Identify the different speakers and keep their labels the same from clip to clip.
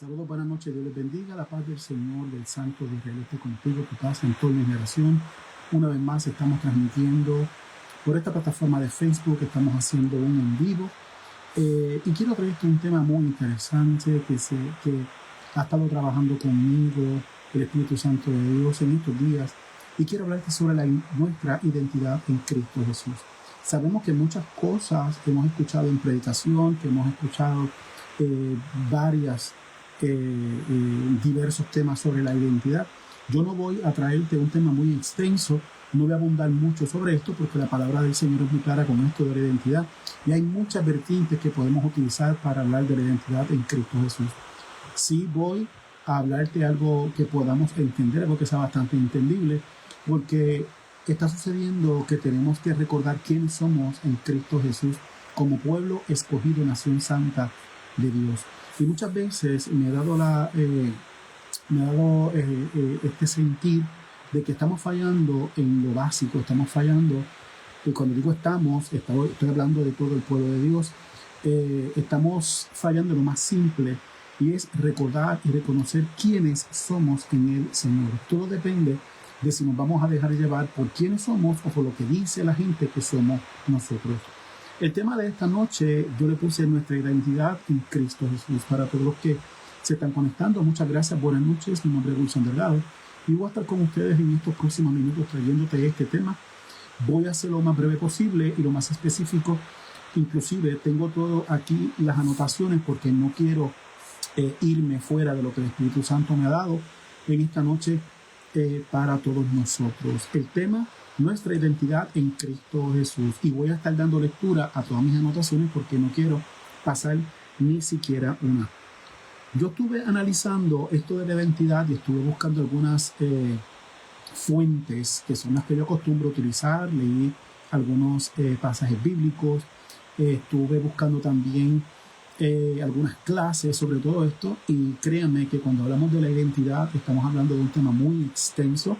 Speaker 1: Saludos, buenas noches, Dios les bendiga, la paz del Señor, del Santo de Israel esté contigo, tu casa, en toda mi generación. Una vez más estamos transmitiendo por esta plataforma de Facebook, estamos haciendo un en vivo y quiero traerte un tema muy interesante que ha estado trabajando conmigo el Espíritu Santo de Dios en estos días, y quiero hablarte sobre nuestra identidad en Cristo Jesús. Sabemos que muchas cosas que hemos escuchado en predicación, que hemos escuchado diversos temas sobre la identidad. Yo no voy a traerte un tema muy extenso, no voy a abundar mucho sobre esto porque la palabra del Señor es muy clara con esto de la identidad, y hay muchas vertientes que podemos utilizar para hablar de la identidad en Cristo Jesús. Sí voy a hablarte algo que podamos entender, algo que sea bastante entendible, porque está sucediendo que tenemos que recordar quiénes somos en Cristo Jesús como pueblo escogido, nación santa de Dios. Y muchas veces me ha dado este sentir de que estamos fallando en lo básico, estamos fallando, y cuando digo estoy hablando de todo el pueblo de Dios, estamos fallando en lo más simple, y es recordar y reconocer quiénes somos en el Señor. Todo depende de si nos vamos a dejar llevar por quiénes somos o por lo que dice la gente que somos nosotros. El tema de esta noche yo le puse nuestra identidad en Cristo Jesús. Para todos los que se están conectando, muchas gracias, buenas noches, mi nombre es Wilson Delgado y voy a estar con ustedes en estos próximos minutos trayéndote este tema. Voy a hacer lo más breve posible y lo más específico. Inclusive tengo todo aquí, las anotaciones, porque no quiero irme fuera de lo que el Espíritu Santo me ha dado en esta noche para todos nosotros. El tema: nuestra identidad en Cristo Jesús. Y voy a estar dando lectura a todas mis anotaciones porque no quiero pasar ni siquiera una. Yo estuve analizando esto de la identidad y estuve buscando algunas fuentes que son las que yo acostumbro utilizar. Leí algunos pasajes bíblicos. Estuve buscando también algunas clases sobre todo esto. Y créanme que cuando hablamos de la identidad estamos hablando de un tema muy extenso.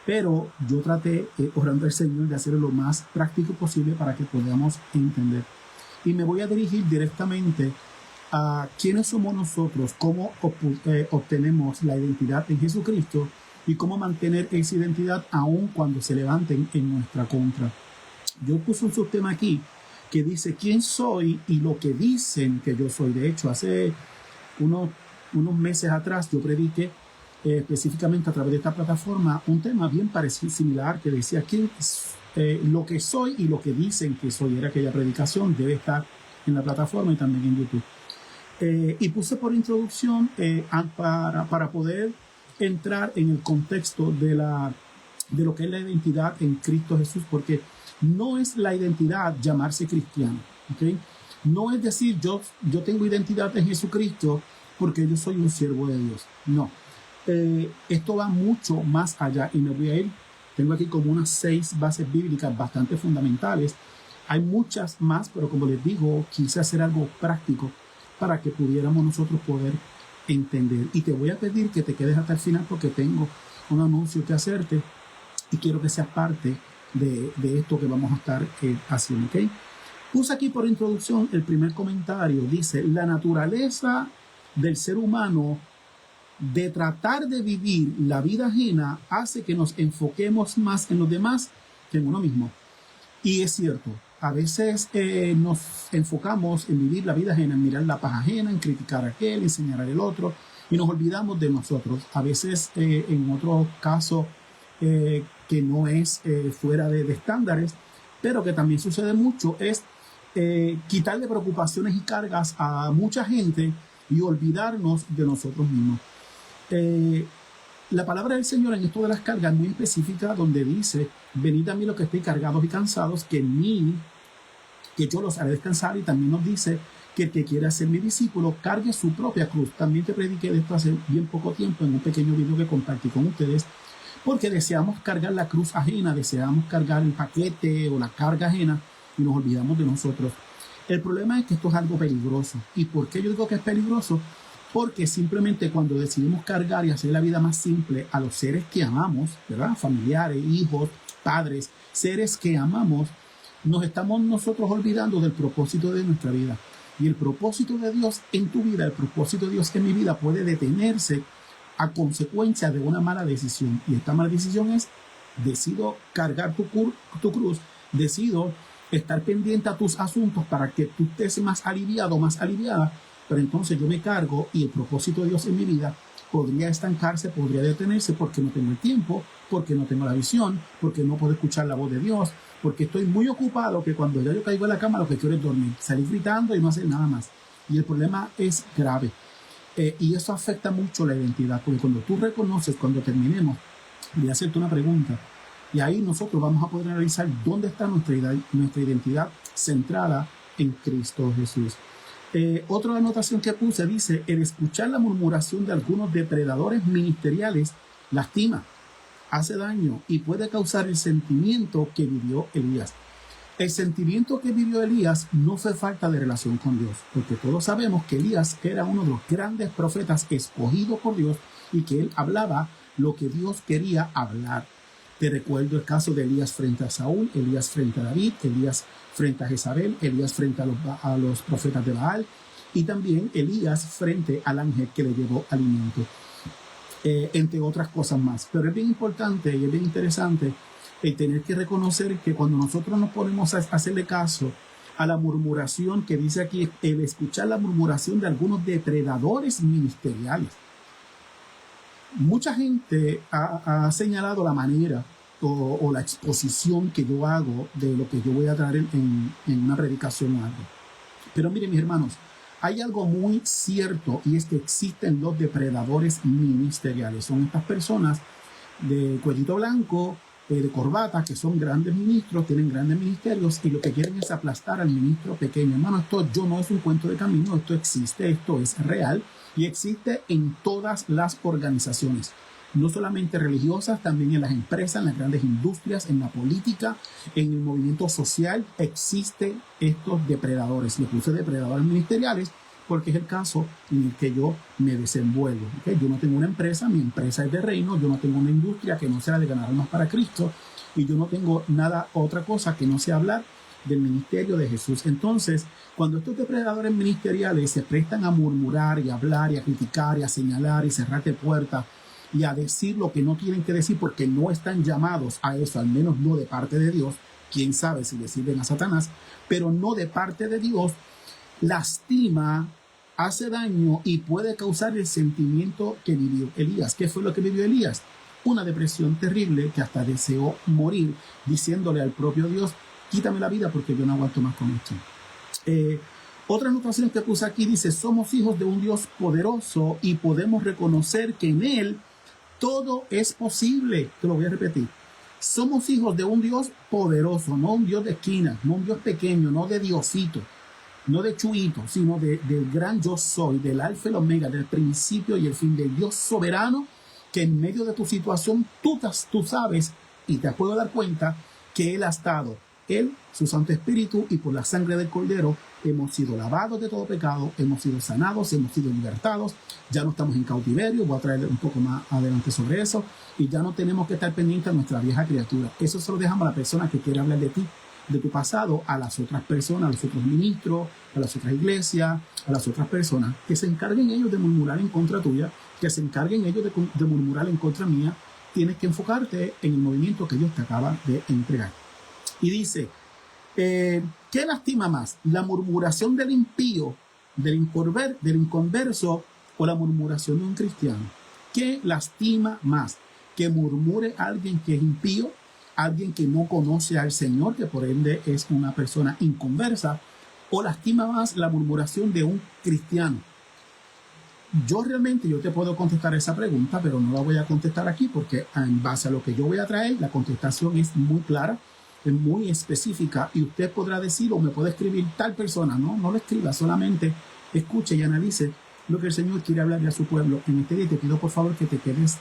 Speaker 1: Pero yo traté, orando al Señor, de hacerlo lo más práctico posible para que podamos entender. Y me voy a dirigir directamente a quiénes somos nosotros, cómo obtenemos la identidad en Jesucristo y cómo mantener esa identidad aun cuando se levanten en nuestra contra. Yo puse un subtema aquí que dice quién soy y lo que dicen que yo soy. De hecho, hace unos meses atrás yo prediqué específicamente a través de esta plataforma un tema bien parecido, similar, que decía lo que soy y lo que dicen que soy. Era aquella predicación, debe estar en la plataforma y también en YouTube. Y puse por introducción para poder entrar en el contexto de lo que es la identidad en Cristo Jesús, porque no es la identidad llamarse cristiano, ¿okay? No es decir yo tengo identidad en Jesucristo porque yo soy un siervo de Dios. No. Esto va mucho más allá y me voy a ir. Tengo aquí como unas 6 bases bíblicas bastante fundamentales. Hay muchas más, pero como les digo, quise hacer algo práctico para que pudiéramos nosotros poder entender. Y te voy a pedir que te quedes hasta el final porque tengo un anuncio que hacerte y quiero que seas parte de esto que vamos a estar haciendo, ¿okay? Puse aquí por introducción el primer comentario. Dice: la naturaleza del ser humano de tratar de vivir la vida ajena hace que nos enfoquemos más en los demás que en uno mismo. Y es cierto, a veces nos enfocamos en vivir la vida ajena, en mirar la paja ajena, en criticar a aquel, en señalar al otro, y nos olvidamos de nosotros. A veces, en otro caso, que no es fuera de estándares, pero que también sucede mucho, es quitarle preocupaciones y cargas a mucha gente y olvidarnos de nosotros mismos. La palabra del Señor en esto de las cargas es muy específica, donde dice: venid a mí los que estéis cargados y cansados, que yo los haré descansar. Y también nos dice que el que quiera ser mi discípulo cargue su propia cruz. También te prediqué de esto hace bien poco tiempo en un pequeño video que compartí con ustedes, porque deseamos cargar la cruz ajena, deseamos cargar el paquete o la carga ajena y nos olvidamos de nosotros. El problema es que esto es algo peligroso. ¿Y por qué yo digo que es peligroso? Porque simplemente cuando decidimos cargar y hacer la vida más simple a los seres que amamos, ¿verdad? Familiares, hijos, padres, seres que amamos, nos estamos nosotros olvidando del propósito de nuestra vida. Y el propósito de Dios en tu vida, el propósito de Dios en mi vida puede detenerse a consecuencia de una mala decisión. Y esta mala decisión es, decido cargar tu cruz, decido estar pendiente a tus asuntos para que tú estés más aliviado, más aliviada, pero entonces yo me cargo y el propósito de Dios en mi vida podría estancarse, podría detenerse porque no tengo el tiempo, porque no tengo la visión, porque no puedo escuchar la voz de Dios, porque estoy muy ocupado que cuando ya yo caigo en la cama lo que quiero es dormir, salir gritando y no hacer nada más. Y el problema es grave. Y eso afecta mucho la identidad, porque cuando tú reconoces, cuando terminemos, voy a hacerte una pregunta, y ahí nosotros vamos a poder analizar dónde está nuestra identidad centrada en Cristo Jesús. Otra anotación que puse dice, el escuchar la murmuración de algunos depredadores ministeriales lastima, hace daño y puede causar el sentimiento que vivió Elías. El sentimiento que vivió Elías no fue falta de relación con Dios, porque todos sabemos que Elías era uno de los grandes profetas escogidos por Dios y que él hablaba lo que Dios quería hablar. Te recuerdo el caso de Elías frente a Saúl, Elías frente a David, Elías frente a Jezabel, Elías frente a los profetas de Baal y también Elías frente al ángel que le llevó alimento, entre otras cosas más. Pero es bien importante y es bien interesante tener que reconocer que cuando nosotros nos ponemos a hacerle caso a la murmuración que dice aquí, el escuchar la murmuración de algunos depredadores ministeriales. Mucha gente ha señalado la manera o la exposición que yo hago de lo que yo voy a traer en una predicación o algo. Pero miren, mis hermanos, hay algo muy cierto y es que existen los depredadores ministeriales. Son estas personas de cuellito blanco, de corbata, que son grandes ministros, tienen grandes ministerios y lo que quieren es aplastar al ministro pequeño. Hermano, esto no es un cuento de camino, esto existe, esto es real y existe en todas las organizaciones, no solamente religiosas, también en las empresas, en las grandes industrias, en la política, en el movimiento social, existen estos depredadores. Le puse depredadores ministeriales porque es el caso en el que yo me desenvuelvo. ¿Okay? Yo no tengo una empresa, mi empresa es de reino, yo no tengo una industria que no sea de ganar almas para Cristo y yo no tengo nada, otra cosa que no sea hablar del ministerio de Jesús. Entonces, cuando estos depredadores ministeriales se prestan a murmurar y a hablar y a criticar y a señalar y cerrarte puertas y a decir lo que no tienen que decir porque no están llamados a eso, al menos no de parte de Dios, quién sabe si le sirven a Satanás, pero no de parte de Dios, lastima, hace daño y puede causar el sentimiento que vivió Elías. ¿Qué fue lo que vivió Elías? Una depresión terrible que hasta deseó morir, diciéndole al propio Dios, quítame la vida porque yo no aguanto más con esto. Otra anotación que puse aquí dice, somos hijos de un Dios poderoso y podemos reconocer que en Él todo es posible. Te lo voy a repetir. Somos hijos de un Dios poderoso, no un Dios de esquina, no un Dios pequeño, no de Diosito, no de Chuito, sino del gran yo soy, del alfa y el omega, del principio y el fin, del Dios soberano, que en medio de tu situación tú sabes y te puedo dar cuenta que Él ha estado. Él, su Santo Espíritu y por la sangre del Cordero hemos sido lavados de todo pecado, hemos sido sanados, hemos sido libertados, ya no estamos en cautiverio, voy a traer un poco más adelante sobre eso, y ya no tenemos que estar pendientes de nuestra vieja criatura. Eso se lo dejamos a la persona que quiere hablar de ti, de tu pasado, a las otras personas, a los otros ministros, a las otras iglesias, a las otras personas, que se encarguen ellos de murmurar en contra tuya, que se encarguen ellos de murmurar en contra mía. Tienes que enfocarte en el movimiento que Dios te acaba de entregar. Y dice, ¿qué lastima más? ¿La murmuración del impío, del inconverso o la murmuración de un cristiano? ¿Qué lastima más? ¿Que murmure alguien que es impío, alguien que no conoce al Señor, que por ende es una persona inconversa, o lastima más la murmuración de un cristiano? Yo te puedo contestar esa pregunta, pero no la voy a contestar aquí porque en base a lo que yo voy a traer, la contestación es muy clara, es muy específica y usted podrá decir o me puede escribir tal persona. No lo escriba, solamente escuche y analice lo que el Señor quiere hablarle a su pueblo. En este día te pido por favor que te quedes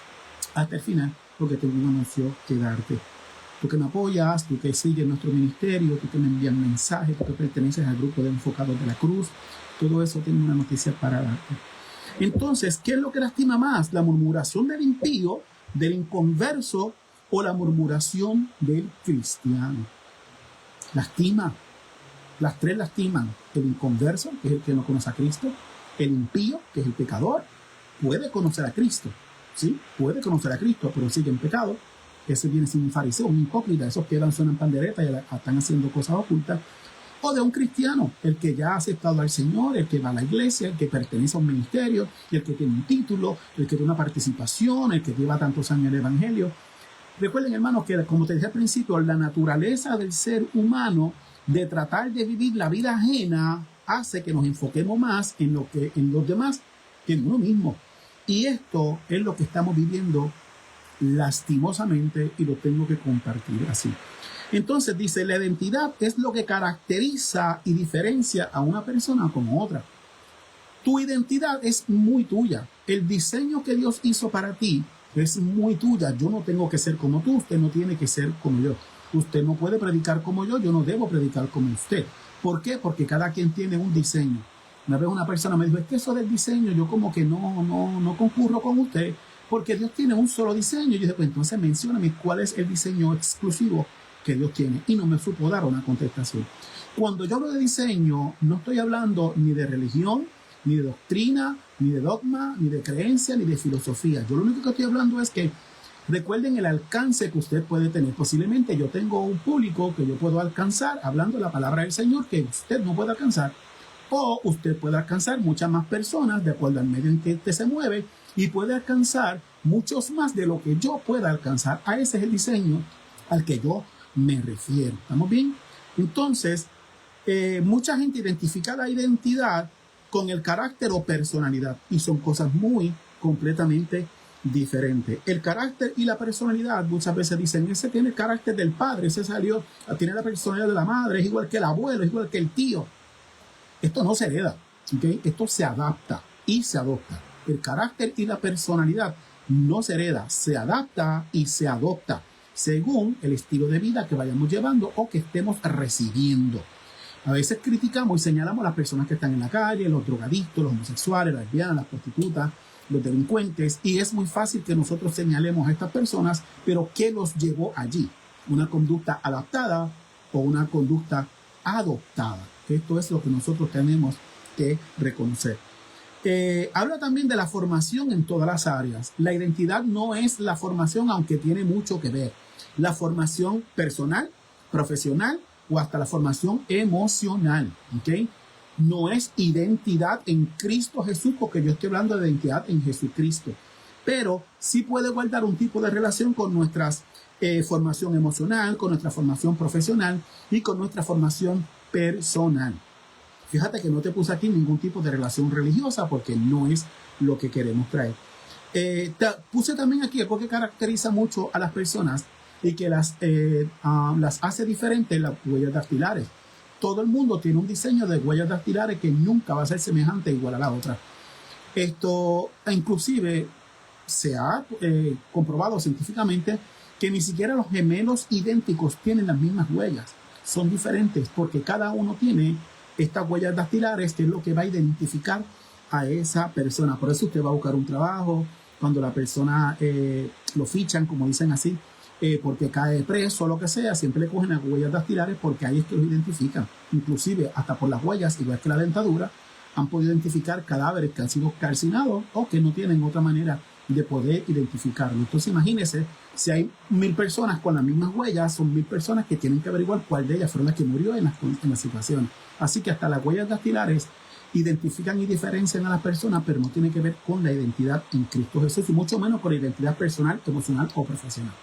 Speaker 1: hasta el final porque tengo un anuncio que darte. Tú que me apoyas, tú que sigues nuestro ministerio, tú que me envías mensajes, tú que perteneces al grupo de Enfocados de la Cruz, todo eso tengo una noticia para darte. Entonces, ¿qué es lo que lastima más? ¿La murmuración del impío, del inconverso o la murmuración del cristiano? Lastima. Las tres lastiman. El inconverso, que es el que no conoce a Cristo. El impío, que es el pecador, puede conocer a Cristo. ¿Sí? Puede conocer a Cristo, pero sigue en pecado. Ese viene sin un fariseo, un hipócrita. Esos que suenan pandereta y están haciendo cosas ocultas. O de un cristiano, el que ya ha aceptado al Señor, el que va a la iglesia, el que pertenece a un ministerio, el que tiene un título, el que tiene una participación, el que lleva tantos años en el Evangelio. Recuerden, hermanos, que como te dije al principio, la naturaleza del ser humano de tratar de vivir la vida ajena hace que nos enfoquemos más en los demás que en uno mismo. Y esto es lo que estamos viviendo lastimosamente y lo tengo que compartir así. Entonces dice, la identidad es lo que caracteriza y diferencia a una persona con otra. Tu identidad es muy tuya. El diseño que Dios hizo para ti es muy tuya. Yo no tengo que ser como tú, usted no tiene que ser como yo. Usted no puede predicar como yo no debo predicar como usted. ¿Por qué? Porque cada quien tiene un diseño. Una vez una persona me dijo, es que eso del diseño, yo como que no concurro con usted, porque Dios tiene un solo diseño. Yo dije, pues entonces mencióname cuál es el diseño exclusivo que Dios tiene. Y no me supo dar una contestación. Cuando yo hablo de diseño, no estoy hablando ni de religión, ni de doctrina, ni de dogma, ni de creencia, ni de filosofía. Yo lo único que estoy hablando es que recuerden el alcance que usted puede tener. Posiblemente yo tengo un público que yo puedo alcanzar hablando la palabra del Señor que usted no puede alcanzar. O usted puede alcanzar muchas más personas de acuerdo al medio en que usted se mueve y puede alcanzar muchos más de lo que yo pueda alcanzar. A ese es el diseño al que yo me refiero. ¿Estamos bien? Entonces, mucha gente identifica la identidad con el carácter o personalidad y son cosas muy completamente diferentes. El carácter y la personalidad muchas veces dicen, ese tiene el carácter del padre, ese tiene la personalidad de la madre, es igual que el abuelo, es igual que el tío. Esto no se hereda, ¿okay? Esto se adapta y se adopta. El carácter y la personalidad no se hereda, se adapta y se adopta según el estilo de vida que vayamos llevando o que estemos recibiendo. A veces criticamos y señalamos a las personas que están en la calle, los drogadictos, los homosexuales, las lesbianas, las prostitutas, los delincuentes, y es muy fácil que nosotros señalemos a estas personas, pero ¿qué los llevó allí? ¿Una conducta adaptada o una conducta adoptada? Esto es lo que nosotros tenemos que reconocer. Habla también de la formación en todas las áreas. La identidad no es la formación, aunque tiene mucho que ver. La formación personal, profesional o hasta la formación emocional. ¿Okay? No es identidad en Cristo Jesús, porque yo estoy hablando de identidad en Jesucristo. Pero sí puede guardar un tipo de relación con nuestra formación emocional, con nuestra formación profesional y con nuestra formación personal. Fíjate que no te puse aquí ningún tipo de relación religiosa porque no es lo que queremos traer. Puse también aquí algo que caracteriza mucho a las personas y que las hace diferentes, las huellas dactilares. Todo el mundo tiene un diseño de huellas dactilares que nunca va a ser semejante igual a la otra. Esto inclusive se ha comprobado científicamente que ni siquiera los gemelos idénticos tienen las mismas huellas. Son diferentes porque cada uno tiene estas huellas dactilares, que es lo que va a identificar a esa persona. Por eso usted va a buscar un trabajo, cuando la persona lo fichan, como dicen así, porque cae preso o lo que sea, siempre le cogen las huellas dactilares porque ahí es que los identifican. Inclusive hasta por las huellas, igual que la dentadura, han podido identificar cadáveres que han sido calcinados o que no tienen otra manera de poder identificarlo. Entonces imagínense, si hay 1000 personas con las mismas huellas, son 1000 personas que tienen que averiguar cuál de ellas fueron las que murió en la situación. Así que hasta las huellas dactilares identifican y diferencian a las personas, pero no tiene que ver con la identidad en Cristo Jesús y mucho menos con la identidad personal, emocional o profesional.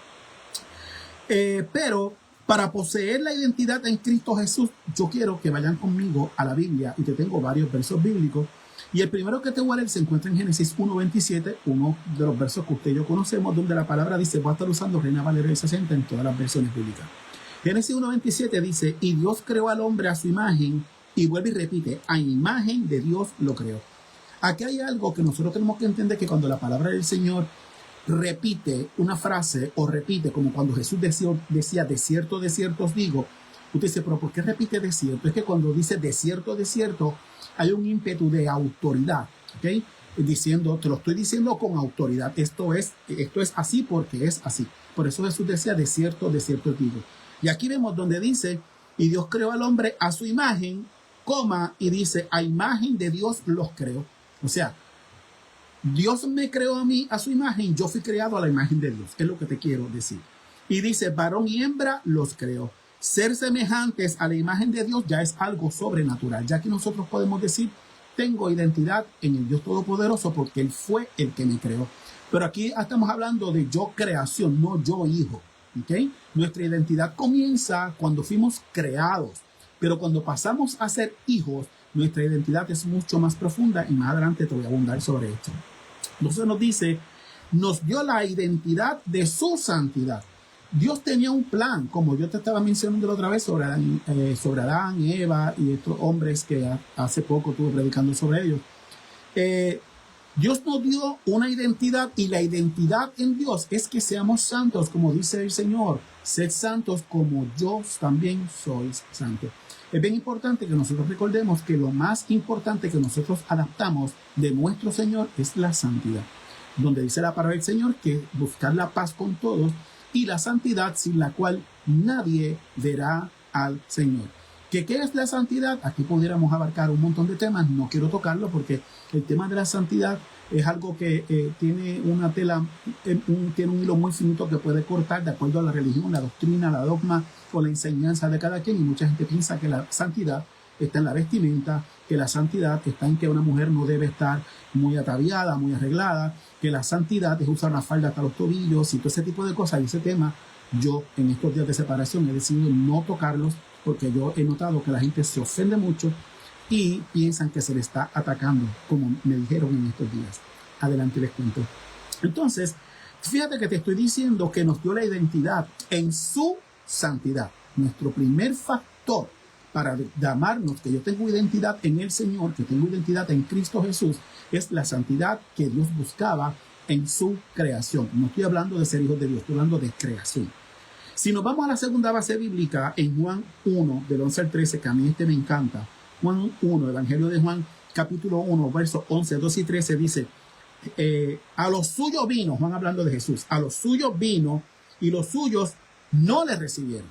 Speaker 1: Pero para poseer la identidad en Cristo Jesús, yo quiero que vayan conmigo a la Biblia y te tengo varios versos bíblicos. Y el primero que te voy a leer se encuentra en Génesis 1:27, uno de los versos que usted y yo conocemos, donde la palabra dice, voy a estar usando Reina Valera del 60 en todas las versiones bíblicas. Génesis 1:27 dice, y Dios creó al hombre a su imagen, y vuelve y repite, a imagen de Dios lo creó. Aquí hay algo que nosotros tenemos que entender, que cuando la palabra del Señor repite una frase o repite, como cuando Jesús decía de cierto os digo, usted dice, pero ¿por qué repite de cierto? Es que cuando dice de cierto, hay un ímpetu de autoridad, ¿ok? Diciendo, te lo estoy diciendo con autoridad, esto es así porque es así. Por eso Jesús decía de cierto os digo. Y aquí vemos donde dice Y Dios creó al hombre a su imagen, coma, y dice, a imagen de Dios los creó. O sea, Dios me creó a mí a su imagen, yo fui creado a la imagen de Dios. Es lo que te quiero decir. Y dice, varón y hembra los creó. Ser semejantes a la imagen de Dios ya es algo sobrenatural, ya que nosotros podemos decir, tengo identidad en el Dios Todopoderoso porque Él fue el que me creó. Pero aquí estamos hablando de yo creación, no yo hijo. ¿Okay? Nuestra identidad comienza cuando fuimos creados, pero cuando pasamos a ser hijos, nuestra identidad es mucho más profunda y más adelante te voy a abundar sobre esto. Entonces nos dice, nos dio la identidad de su santidad. Dios tenía un plan, como yo te estaba mencionando la otra vez sobre Adán, Eva y estos hombres que hace poco estuve predicando sobre ellos. Dios nos dio una identidad y la identidad en Dios es que seamos santos, como dice el Señor, sed santos como yo también soy santo. Es bien importante que nosotros recordemos que lo más importante que nosotros adaptamos de nuestro Señor es la santidad, donde dice la palabra del Señor que buscar la paz con todos y la santidad sin la cual nadie verá al Señor. ¿Qué es la santidad? Aquí pudiéramos abarcar un montón de temas, no quiero tocarlo porque el tema de la santidad es algo que tiene una tela, tiene un hilo muy finito que puede cortar de acuerdo a la religión, la doctrina, la dogma o la enseñanza de cada quien. Y mucha gente piensa que la santidad está en la vestimenta, que la santidad está en que una mujer no debe estar muy ataviada, muy arreglada, que la santidad es usar una falda hasta los tobillos y todo ese tipo de cosas. Y ese tema, yo en estos días de separación he decidido no tocarlos porque yo he notado que la gente se ofende mucho y piensan que se le está atacando, como me dijeron en estos días. Adelante les cuento. Entonces, fíjate que te estoy diciendo que nos dio la identidad en su santidad. Nuestro primer factor para llamarnos que yo tengo identidad en el Señor, que tengo identidad en Cristo Jesús, es la santidad que Dios buscaba en su creación. No estoy hablando de ser hijos de Dios, estoy hablando de creación. Si nos vamos a la segunda base bíblica, en Juan 1, del 11 al 13, que a mí me encanta, Juan 1, Evangelio de Juan, capítulo 1, versos 11, 12 y 13, dice, a los suyos vino, Juan hablando de Jesús, a los suyos vino y los suyos no le recibieron.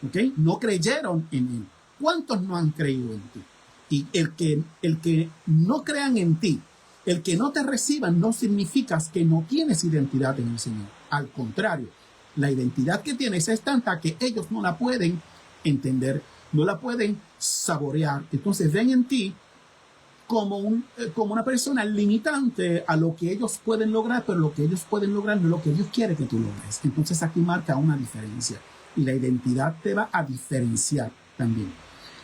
Speaker 1: ¿Okay? No creyeron en él. ¿Cuántos no han creído en ti? Y el que no crean en ti, el que no te reciban, no significa que no tienes identidad en el Señor. Al contrario, la identidad que tienes es tanta que ellos no la pueden entender, no la pueden saborear. Entonces ven en ti como una persona limitante a lo que ellos pueden lograr, pero lo que ellos pueden lograr no es lo que Dios quiere que tú logres. Entonces aquí marca una diferencia. Y la identidad te va a diferenciar también.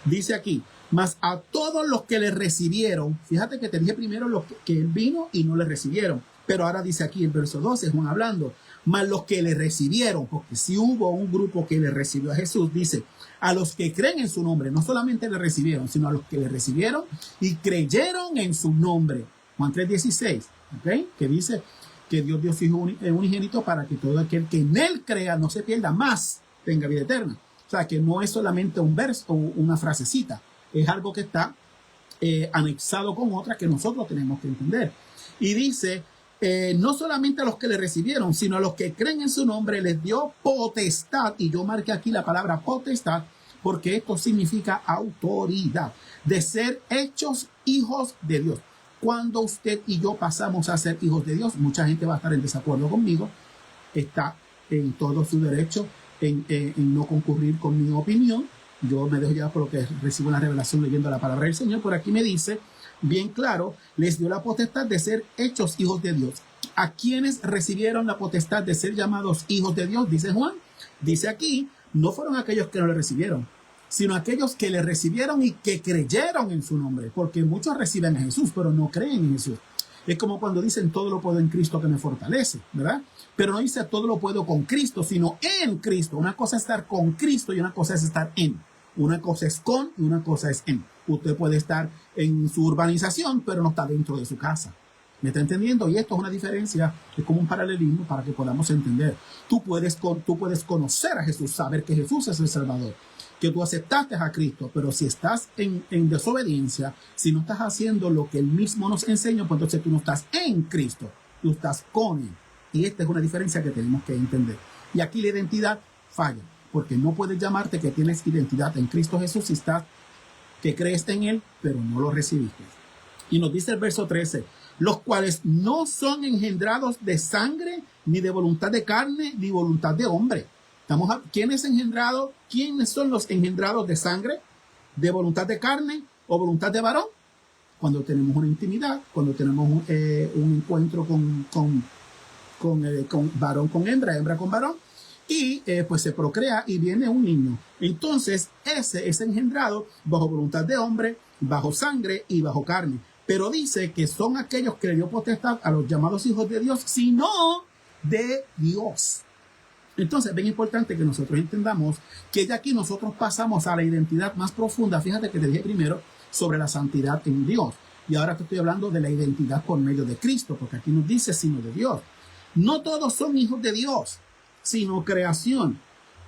Speaker 1: Dice aquí, mas a todos los que le recibieron, fíjate que te dije primero los que él vino y no le recibieron, pero ahora dice aquí el verso 12, Juan hablando, mas los que le recibieron, porque si hubo un grupo que le recibió a Jesús, dice, a los que creen en su nombre, no solamente le recibieron, sino a los que le recibieron y creyeron en su nombre. Juan 3:16, ¿okay? Que dice que Dios dio su Hijo unigénito para que todo aquel que en él crea no se pierda, más tenga vida eterna. O sea, que no es solamente un verso o una frasecita, es algo que está anexado con otra que nosotros tenemos que entender. Y dice, no solamente a los que le recibieron, sino a los que creen en su nombre les dio potestad, y yo marqué aquí la palabra potestad, porque esto significa autoridad, de ser hechos hijos de Dios. Cuando usted y yo pasamos a ser hijos de Dios, mucha gente va a estar en desacuerdo conmigo, está en todo su derecho en no concurrir con mi opinión. Yo me dejo llevar por lo que recibo una revelación leyendo la palabra del Señor. Por aquí me dice, bien claro, les dio la potestad de ser hechos hijos de Dios. ¿A quienes recibieron la potestad de ser llamados hijos de Dios? Dice Juan. Dice aquí, no fueron aquellos que no le recibieron, sino aquellos que le recibieron y que creyeron en su nombre. Porque muchos reciben a Jesús, pero no creen en Jesús. Es como cuando dicen todo lo puedo en Cristo que me fortalece, ¿verdad? Pero no dice todo lo puedo con Cristo, sino en Cristo. Una cosa es estar con Cristo y una cosa es estar en. Una cosa es con y una cosa es en. Usted puede estar en su urbanización, pero no está dentro de su casa. ¿Me está entendiendo? Y esto es una diferencia, es como un paralelismo para que podamos entender. Tú puedes conocer a Jesús, saber que Jesús es el Salvador, que tú aceptaste a Cristo, pero si estás en desobediencia, si no estás haciendo lo que Él mismo nos enseña, pues entonces tú no estás en Cristo, tú estás con Él. Y esta es una diferencia que tenemos que entender. Y aquí la identidad falla. porque no puedes llamarte que tienes identidad en Cristo Jesús si estás, que crees en Él, pero no lo recibiste. Y nos dice el verso 13, los cuales no son engendrados de sangre, ni de voluntad de carne, ni voluntad de hombre. ¿Quiénes son los engendrados de sangre, de voluntad de carne o voluntad de varón? Cuando tenemos una intimidad, cuando tenemos un encuentro con varón con hembra, hembra con varón, y pues se procrea y viene un niño. Entonces ese es engendrado bajo voluntad de hombre, bajo sangre y bajo carne. Pero dice que son aquellos que le dio potestad a los llamados hijos de Dios, sino de Dios. Entonces es bien importante que nosotros entendamos que ya aquí nosotros pasamos a la identidad más profunda. Fíjate que te dije primero sobre la santidad en Dios. Y ahora te estoy hablando de la identidad por medio de Cristo, porque aquí nos dice sino de Dios. No todos son hijos de Dios, sino creación.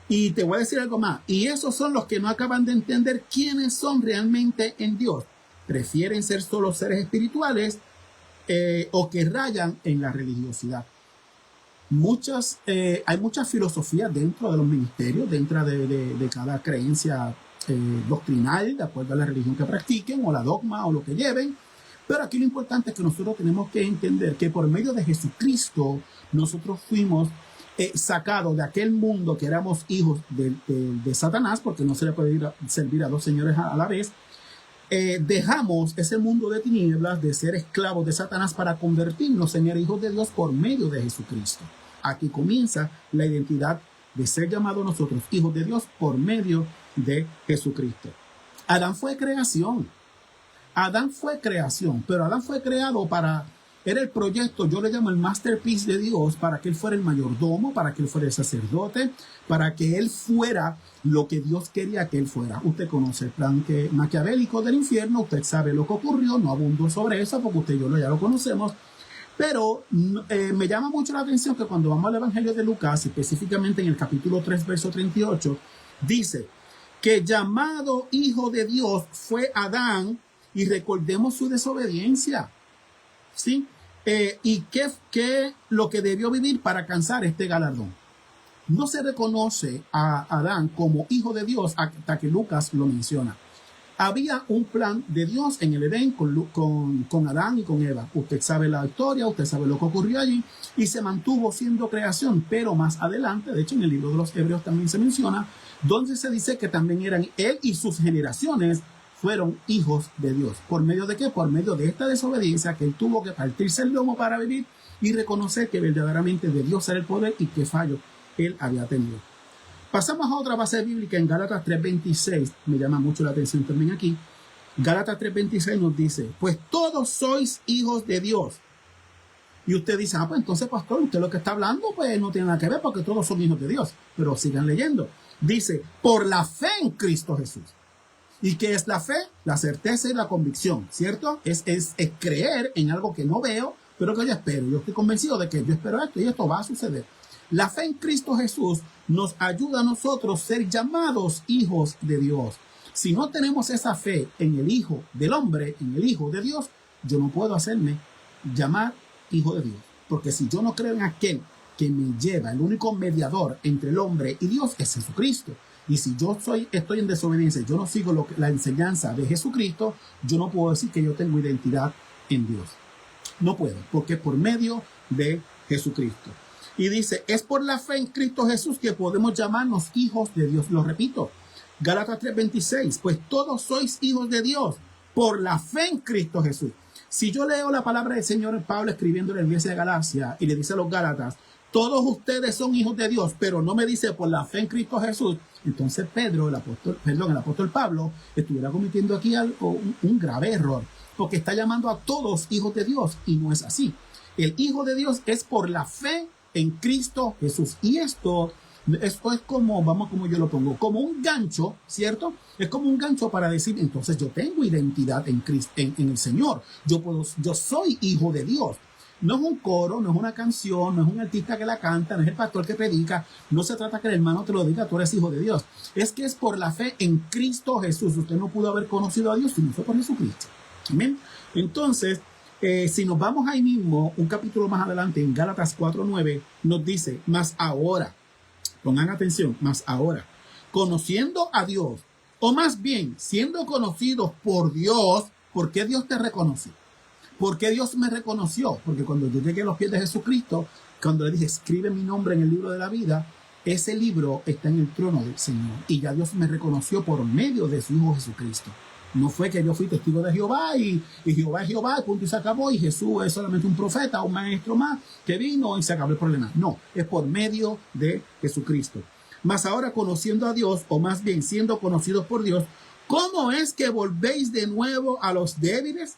Speaker 1: Y te voy a decir algo más. Y esos son los que no acaban de entender quiénes son realmente en Dios. Prefieren ser solo seres espirituales o que rayan en la religiosidad. Hay muchas filosofías dentro de los ministerios, dentro de cada creencia doctrinal, de acuerdo a la religión que practiquen o la dogma o lo que lleven. Pero aquí lo importante es que nosotros tenemos que entender que por medio de Jesucristo nosotros fuimos sacados de aquel mundo que éramos hijos de Satanás, porque no se le puede servir a dos señores a la vez. Dejamos ese mundo de tinieblas, de ser esclavos de Satanás, para convertirnos en hijos de Dios por medio de Jesucristo. Aquí comienza la identidad de ser llamados nosotros hijos de Dios por medio de Jesucristo. Adán fue creación, pero Adán fue creado era el proyecto, yo le llamo el masterpiece de Dios, para que él fuera el mayordomo, para que él fuera el sacerdote, para que él fuera lo que Dios quería que él fuera. Usted conoce el plan maquiavélico del infierno, usted sabe lo que ocurrió, no abundo sobre eso porque usted y yo ya lo conocemos, pero me llama mucho la atención que cuando vamos al Evangelio de Lucas, específicamente en el capítulo 3, verso 38, dice que llamado hijo de Dios fue Adán, y recordemos su desobediencia, ¿sí? Y qué lo que debió vivir para alcanzar este galardón. No se reconoce a Adán como hijo de Dios hasta que Lucas lo menciona. Había un plan de Dios en el Edén con Adán y con Eva. Usted sabe la historia, usted sabe lo que ocurrió allí, y se mantuvo siendo creación. Pero más adelante, de hecho en el libro de los Hebreos también se menciona, donde se dice que también eran él y sus generaciones fueron hijos de Dios. ¿Por medio de qué? Por medio de esta desobediencia, que él tuvo que partirse el lomo para vivir y reconocer que verdaderamente de Dios era el poder y qué fallo él había tenido. Pasamos a otra base bíblica en Gálatas 3:26. Me llama mucho la atención también aquí. Gálatas 3:26 nos dice, pues todos sois hijos de Dios. Y usted dice, pues entonces, pastor, usted lo que está hablando pues no tiene nada que ver, porque todos son hijos de Dios. Pero sigan leyendo. Dice, por la fe en Cristo Jesús. ¿Y qué es la fe? La certeza y la convicción, ¿cierto? Es creer en algo que no veo, pero que yo espero. Yo estoy convencido de que yo espero esto y esto va a suceder. La fe en Cristo Jesús nos ayuda a nosotros a ser llamados hijos de Dios. Si no tenemos esa fe en el Hijo del Hombre, en el Hijo de Dios, yo no puedo hacerme llamar hijo de Dios. Porque si yo no creo en aquel que me lleva, el único mediador entre el hombre y Dios es Jesucristo. Y si yo estoy en desobediencia, yo no sigo la enseñanza de Jesucristo, yo no puedo decir que yo tengo identidad en Dios. No puedo, porque por medio de Jesucristo. Y dice, es por la fe en Cristo Jesús que podemos llamarnos hijos de Dios. Lo repito, Gálatas 3:26, pues todos sois hijos de Dios por la fe en Cristo Jesús. Si yo leo la palabra del Señor Pablo escribiendo en la iglesia de Galacia y le dice a los Gálatas, todos ustedes son hijos de Dios, pero no me dice por la fe en Cristo Jesús, entonces el apóstol Pablo estuviera cometiendo aquí un grave error, porque está llamando a todos hijos de Dios, y no es así. El hijo de Dios es por la fe en Cristo Jesús. Y esto es como yo lo pongo, como un gancho, ¿cierto? Es como un gancho para decir, entonces yo tengo identidad en Cristo, en el Señor. Yo soy hijo de Dios. No es un coro, no es una canción, no es un artista que la canta, no es el pastor que predica. No se trata que el hermano te lo diga, tú eres hijo de Dios. Es que es por la fe en Cristo Jesús. Usted no pudo haber conocido a Dios si no fue por Jesucristo. Amén. Entonces, si nos vamos ahí mismo, un capítulo más adelante, en Gálatas 4:9, nos dice, mas ahora, pongan atención, mas ahora, conociendo a Dios, o más bien siendo conocidos por Dios. ¿Por qué Dios te reconoció? ¿Por qué Dios me reconoció? Porque cuando yo llegué a los pies de Jesucristo, cuando le dije, escribe mi nombre en el libro de la vida, ese libro está en el trono del Señor. Y ya Dios me reconoció por medio de su Hijo Jesucristo. No fue que yo fui testigo de Jehová y Jehová es Jehová, punto y se acabó, y Jesús es solamente un profeta, un maestro más que vino y se acabó el problema. No, es por medio de Jesucristo. Mas ahora, conociendo a Dios, o más bien siendo conocidos por Dios, ¿cómo es que volvéis de nuevo a los débiles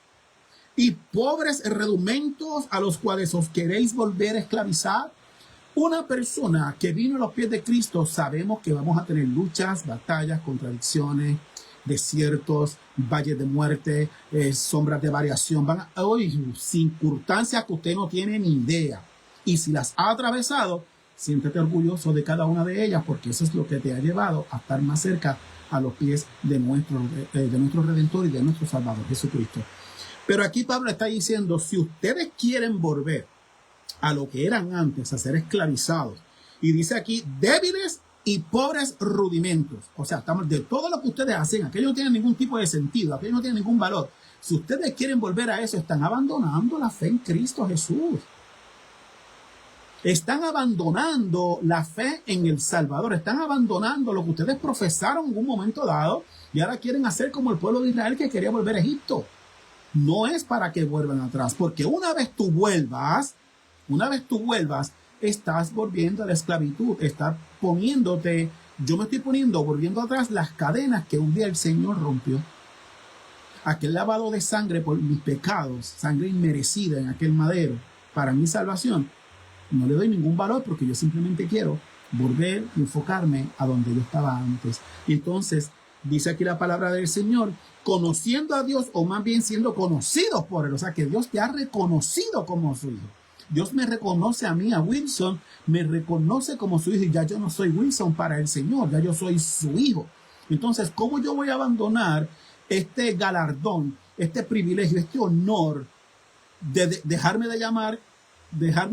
Speaker 1: y pobres rudimentos a los cuales os queréis volver a esclavizar? Una persona que vino a los pies de Cristo, sabemos que vamos a tener luchas, batallas, contradicciones, desiertos, valles de muerte, sombras de variación. Van a circunstancias que usted no tiene ni idea. Y si las ha atravesado, siéntete orgulloso de cada una de ellas, porque eso es lo que te ha llevado a estar más cerca a los pies de nuestro Redentor y de nuestro Salvador Jesucristo. Pero aquí Pablo está diciendo, si ustedes quieren volver a lo que eran antes, a ser esclavizados, y dice aquí, débiles y pobres rudimentos. O sea, estamos de todo lo que ustedes hacen, aquello no tiene ningún tipo de sentido, aquello no tiene ningún valor. Si ustedes quieren volver a eso, están abandonando la fe en Cristo Jesús. Están abandonando la fe en el Salvador. Están abandonando lo que ustedes profesaron en un momento dado y ahora quieren hacer como el pueblo de Israel que quería volver a Egipto. No es para que vuelvan atrás, porque una vez tú vuelvas, estás volviendo a la esclavitud, estás poniéndote, yo me estoy poniendo, volviendo atrás las cadenas que un día el Señor rompió. Aquel lavado de sangre por mis pecados, sangre inmerecida en aquel madero, para mi salvación, no le doy ningún valor porque yo simplemente quiero volver a enfocarme a donde yo estaba antes. Y entonces, dice aquí la palabra del Señor, conociendo a Dios, o más bien siendo conocidos por Él. O sea, que Dios te ha reconocido como su hijo. Dios me reconoce a mí, a Wilson, me reconoce como su hijo, y ya yo no soy Wilson para el Señor, ya yo soy su hijo. Entonces, ¿cómo yo voy a abandonar este galardón, este privilegio, este honor de dejarme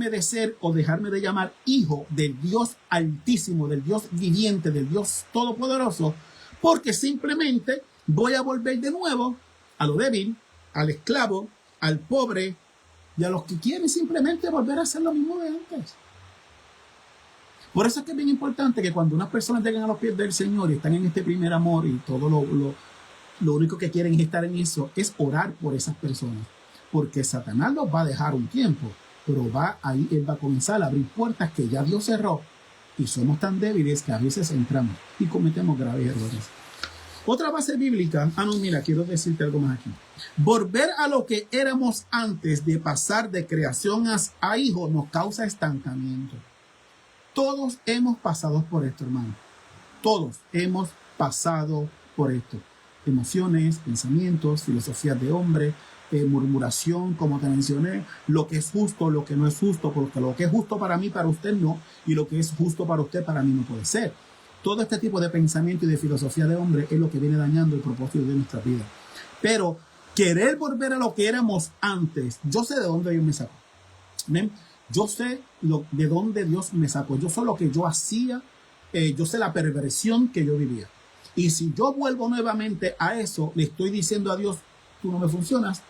Speaker 1: de ser o dejarme de llamar hijo del Dios altísimo, del Dios viviente, del Dios todopoderoso, porque simplemente voy a volver de nuevo a lo débil, al esclavo, al pobre y a los que quieren simplemente volver a hacer lo mismo de antes? Por eso es que es bien importante que cuando unas personas lleguen a los pies del Señor y están en este primer amor y todo lo único que quieren es estar en eso, es orar por esas personas, porque Satanás los va a dejar un tiempo, pero él va a comenzar a abrir puertas que ya Dios cerró, y somos tan débiles que a veces entramos y cometemos graves errores. Otra base bíblica, mira, quiero decirte algo más aquí. Volver a lo que éramos antes de pasar de creación a hijo nos causa estancamiento. Todos hemos pasado por esto, hermano. Todos hemos pasado por esto. Emociones, pensamientos, filosofías de hombre, murmuración, como te mencioné, lo que es justo, lo que no es justo, porque lo que es justo para mí, para usted no, y lo que es justo para usted, para mí no puede ser. Todo este tipo de pensamiento y de filosofía de hombre es lo que viene dañando el propósito de nuestra vida. Pero querer volver a lo que éramos antes, yo sé de dónde Dios me sacó. ¿Ven? Yo sé de dónde Dios me sacó. Yo sé lo que yo hacía. Yo sé la perversión que yo vivía. Y si yo vuelvo nuevamente a eso, le estoy diciendo a Dios, tú no me funcionas,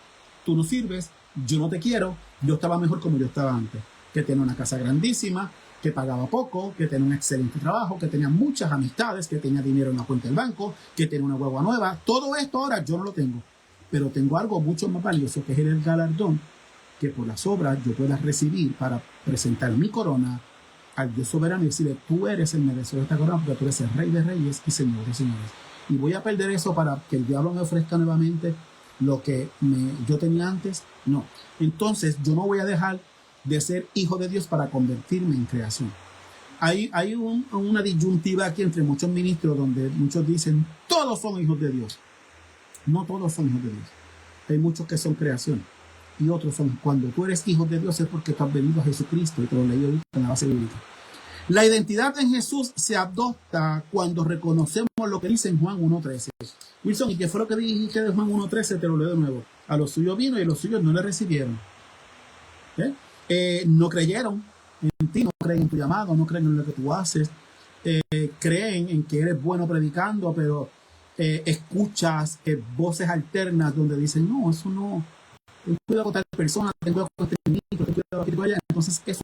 Speaker 1: tú no sirves, yo no te quiero, yo estaba mejor como yo estaba antes. Que tenía una casa grandísima, que pagaba poco, que tenía un excelente trabajo, que tenía muchas amistades, que tenía dinero en la cuenta del banco, que tenía una guagua nueva. Todo esto ahora yo no lo tengo. Pero tengo algo mucho más valioso, que es el galardón que por las obras yo pueda recibir para presentar mi corona al Dios soberano y decirle, tú eres el merecedor de esta corona porque tú eres el Rey de Reyes y Señor de Señores. Y voy a perder eso para que el diablo me ofrezca nuevamente lo que yo tenía antes. No. Entonces yo no voy a dejar de ser hijo de Dios para convertirme en creación. Hay una disyuntiva aquí entre muchos ministros donde muchos dicen, todos son hijos de Dios. No todos son hijos de Dios. Hay muchos que son creación. Y otros son, cuando tú eres hijo de Dios es porque tú has venido a Jesucristo, y te lo leí ahorita en la base bíblica. La identidad en Jesús se adopta cuando reconocemos lo que dice en Juan 1.13. Wilson, ¿y qué fue lo que dijiste de Juan 1.13? Te lo leo de nuevo. A los suyos vino y los suyos no le recibieron. No creyeron en ti, no creen en tu llamado, no creen en lo que tú haces. creen en que eres bueno predicando, pero escuchas voces alternas donde dicen, no, eso no, ten cuidado con tal persona, ten cuidado con este ministro, ten cuidado con aquello allá. Entonces eso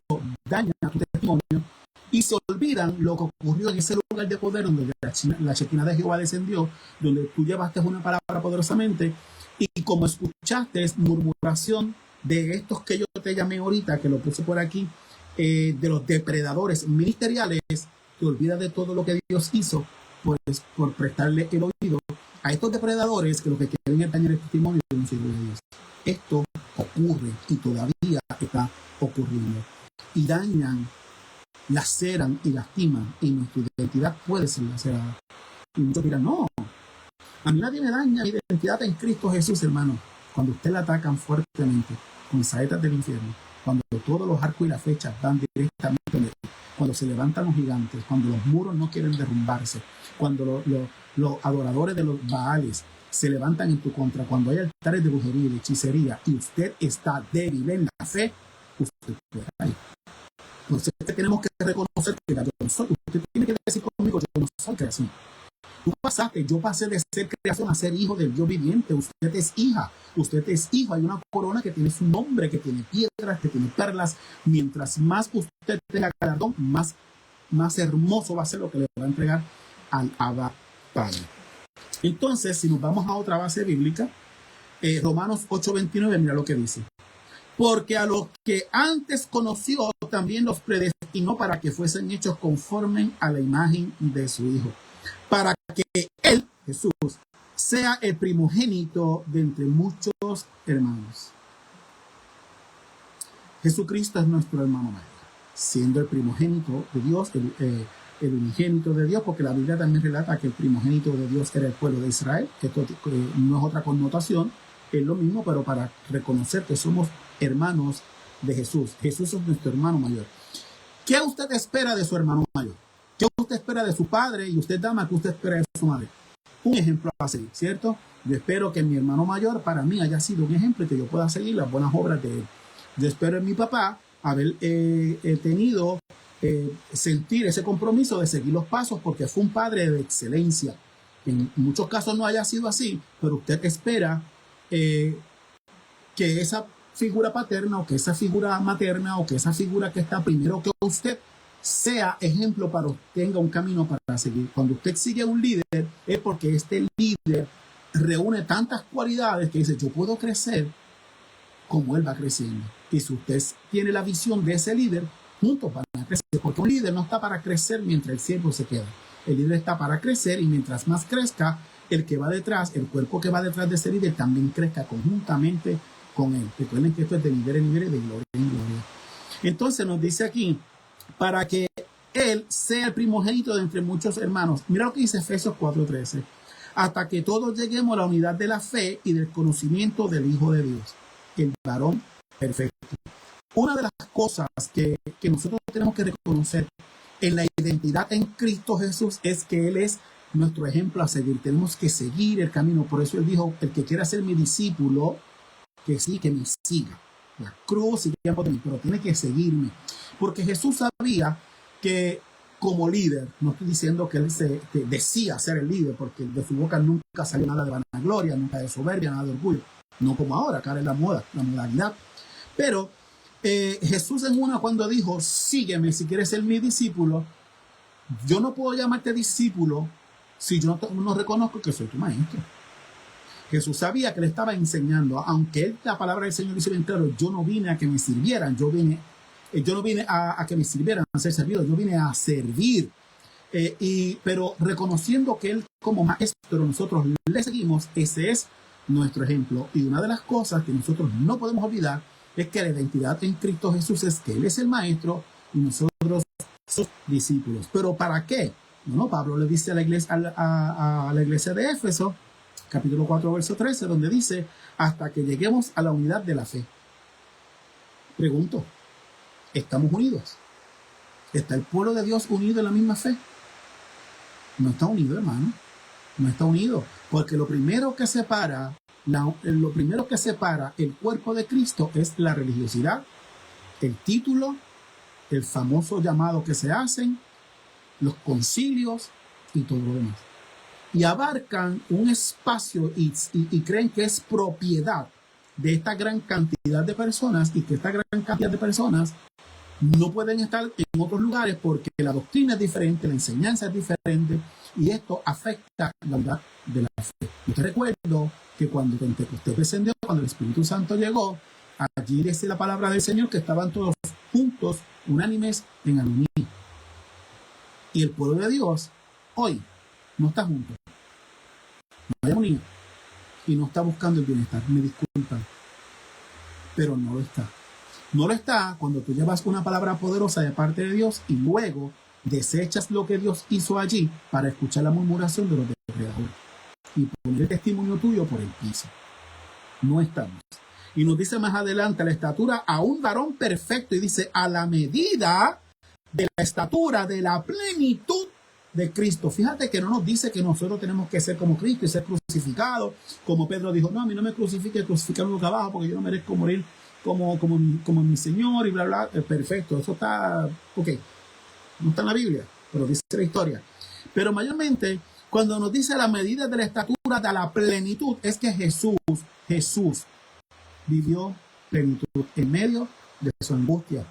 Speaker 1: daña tu testimonio y se olvidan lo que ocurrió en ese lugar de poder donde la Shekinah de Jehová descendió, donde tú llevaste una palabra poderosamente y como escuchaste murmuración de estos que yo te llamé ahorita, que lo puse por aquí, de los depredadores ministeriales, te olvidas de todo lo que Dios hizo, pues por prestarle el oído a estos depredadores que lo que quieren es dañar el testimonio de un siervo de Dios. Esto ocurre y todavía está ocurriendo. Y dañan, laceran y lastiman, y nuestra identidad puede ser lacerada. Y muchos dirán, no, a mí nadie me daña mi identidad en Cristo Jesús, hermano. Cuando usted la atacan fuertemente con saetas del infierno, cuando todos los arcos y las flechas van directamente a él, cuando se levantan los gigantes, cuando los muros no quieren derrumbarse, cuando los adoradores de los Baales se levantan en tu contra, cuando hay altares de brujería y de hechicería y usted está débil en la fe, usted puede caer. Entonces tenemos que reconocer que yo soy. Usted tiene que decir conmigo, yo no soy creación. Yo pasé de ser creación a ser hijo del Dios viviente. Usted es hija, usted es hijo. Hay una corona que tiene su nombre, que tiene piedras, que tiene perlas. Mientras más usted tenga galardón, más hermoso va a ser lo que le va a entregar al Abba Padre. Entonces, si nos vamos a otra base bíblica, Romanos 8:29, mira lo que dice. Porque a los que antes conoció, también los predestinó para que fuesen hechos conforme a la imagen de su Hijo, para que Él, Jesús, sea el primogénito de entre muchos hermanos. Jesucristo es nuestro hermano mayor, siendo el primogénito de Dios, el unigénito de Dios, porque la Biblia también relata que el primogénito de Dios era el pueblo de Israel, que esto no es otra connotación, es lo mismo, pero para reconocer que somos hermanos de Jesús. Jesús es nuestro hermano mayor. ¿Qué usted espera de su hermano mayor? ¿Qué usted espera de su padre? Y usted, dama, ¿qué usted espera de su madre? Un ejemplo a seguir, ¿cierto? Yo espero que mi hermano mayor para mí haya sido un ejemplo y que yo pueda seguir las buenas obras de él. Yo espero en mi papá haber tenido, sentir ese compromiso de seguir los pasos porque fue un padre de excelencia. En muchos casos no haya sido así, pero usted espera que esa figura paterna o que esa figura materna o que esa figura que está primero que usted sea ejemplo para que tenga un camino para seguir. Cuando usted sigue a un líder es porque este líder reúne tantas cualidades que dice, yo puedo crecer como él va creciendo. Y si usted tiene la visión de ese líder, juntos van a crecer, porque un líder no está para crecer mientras el siervo se queda. El líder está para crecer y mientras más crezca, el que va detrás, el cuerpo que va detrás de ese líder también crezca conjuntamente con él. Recuerden que esto es de nivel en nivel y de gloria en gloria. Entonces nos dice aquí, para que él sea el primogénito de entre muchos hermanos. Mira lo que dice Efesios 4:13. Hasta que todos lleguemos a la unidad de la fe y del conocimiento del Hijo de Dios, el varón perfecto. Una de las cosas que nosotros tenemos que reconocer en la identidad en Cristo Jesús es que Él es nuestro ejemplo a seguir. Tenemos que seguir el camino. Por eso Él dijo, el que quiera ser mi discípulo, que sí, que me siga. La cruz y tiempo de mí, pero tiene que seguirme. Porque Jesús sabía que como líder, no estoy diciendo que Él que decía ser el líder, porque de su boca nunca salió nada de vanagloria, nunca de soberbia, nada de orgullo. No como ahora, acá es la moda, la modalidad. Pero Jesús en una cuando dijo, sígueme si quieres ser mi discípulo, yo no puedo llamarte discípulo si yo no reconozco que soy tu maestro. Jesús sabía que le estaba enseñando, aunque la palabra del Señor dice bien claro, yo no vine a que me sirvieran, yo no vine a que me sirvieran, a ser servido, yo vine a servir. Pero reconociendo que Él como maestro, nosotros le seguimos, ese es nuestro ejemplo. Y una de las cosas que nosotros no podemos olvidar es que la identidad en Cristo Jesús es que Él es el maestro y nosotros sus discípulos. ¿Pero para qué? Bueno, Pablo le dice a la iglesia, a la iglesia de Éfeso, capítulo 4, verso 13, donde dice, hasta que lleguemos a la unidad de la fe. Pregunto, ¿estamos unidos? ¿Está el pueblo de Dios unido en la misma fe? No está unido, hermano. No está unido. Porque lo primero que separa el cuerpo de Cristo es la religiosidad, el título, el famoso llamado que se hacen, los concilios y todo lo demás. Y abarcan un espacio y creen que es propiedad de esta gran cantidad de personas y que esta gran cantidad de personas no pueden estar en otros lugares porque la doctrina es diferente, la enseñanza es diferente y esto afecta la unidad de la fe. Yo te recuerdo que cuando Pentecostés descendió, cuando el Espíritu Santo llegó, allí dice la palabra del Señor que estaban todos juntos, unánimes en armonía. Y el pueblo de Dios hoy no está junto, no hay armonía y no está buscando el bienestar. Me disculpan, pero no lo está. No lo está cuando tú llevas una palabra poderosa de parte de Dios y luego desechas lo que Dios hizo allí para escuchar la murmuración de los depredadores y poner el testimonio tuyo por el piso. No estamos. Y nos dice más adelante, la estatura a un varón perfecto, y dice, a la medida de la estatura de la plenitud de Cristo. Fíjate que no nos dice que nosotros tenemos que ser como Cristo y ser crucificados, como Pedro dijo, no, a mí no me crucifique, crucificarme boca abajo porque yo no merezco morir como mi Señor y bla, bla. Perfecto, eso está, ok, no está en la Biblia, pero dice la historia. Pero mayormente, cuando nos dice la medida de la estatura de la plenitud, es que Jesús vivió plenitud en medio de su angustia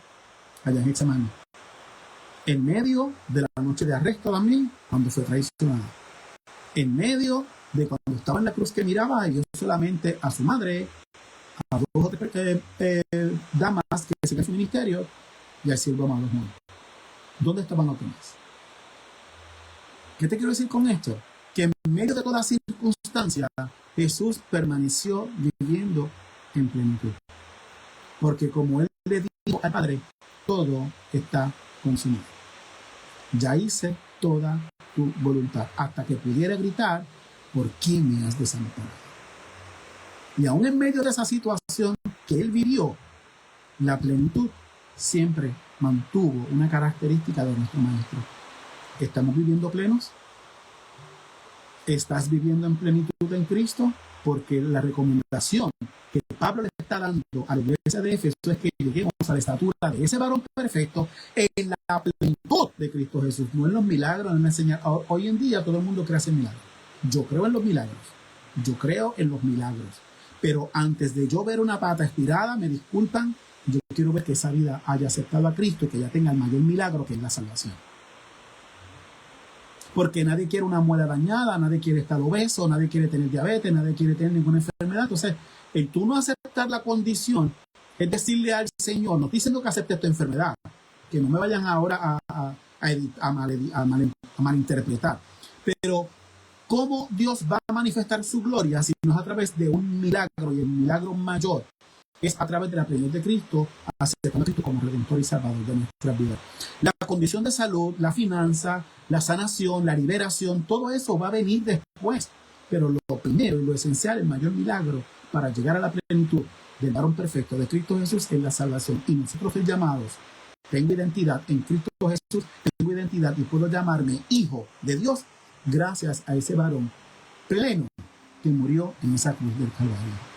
Speaker 1: allá en Getsemaní, en medio de la noche de arresto también, cuando fue traicionado, en medio de cuando estaba en la cruz que miraba y vio solamente a su madre, a dos o tres damas que siguen su ministerio y al siervo amado muerto. ¿Dónde estaban los demás? ¿Qué te quiero decir con esto? Que en medio de toda circunstancia Jesús permaneció viviendo en plenitud, porque como él le dijo al Padre, todo está consumido, ya hice toda tu voluntad, hasta que pudiera gritar, ¿por qué me has desamparado? Y aún en medio de esa situación que él vivió, la plenitud siempre mantuvo una característica de nuestro Maestro. ¿Estamos viviendo plenos? ¿Estás viviendo en plenitud en Cristo? Porque la recomendación que Pablo le está dando a la iglesia de Éfeso es que lleguemos a la estatura de ese varón perfecto en la plenitud de Cristo Jesús, no en los milagros, en la enseñanza. Hoy en día todo el mundo cree en milagros. Yo creo en los milagros. Pero antes de yo ver una pata estirada, me disculpan, yo quiero ver que esa vida haya aceptado a Cristo y que ya tenga el mayor milagro, que es la salvación. Porque nadie quiere una muela dañada, nadie quiere estar obeso, nadie quiere tener diabetes, nadie quiere tener ninguna enfermedad. Entonces, el tú no aceptar la condición es decirle al Señor, no estoy diciendo que acepte tu enfermedad, que no me vayan ahora a malinterpretar, pero ¿cómo Dios va a manifestar su gloria si no es a través de un milagro? Y el milagro mayor es a través de la plenitud de Cristo, aceptando a Cristo como Redentor y Salvador de nuestras vidas. La condición de salud, la finanza, la sanación, la liberación, todo eso va a venir después. Pero lo primero y lo esencial, el mayor milagro para llegar a la plenitud del varón perfecto de Cristo Jesús es la salvación. Y nosotros somos llamados, tengo identidad en Cristo Jesús, tengo identidad y puedo llamarme hijo de Dios gracias a ese varón pleno que murió en esa cruz del Calvario.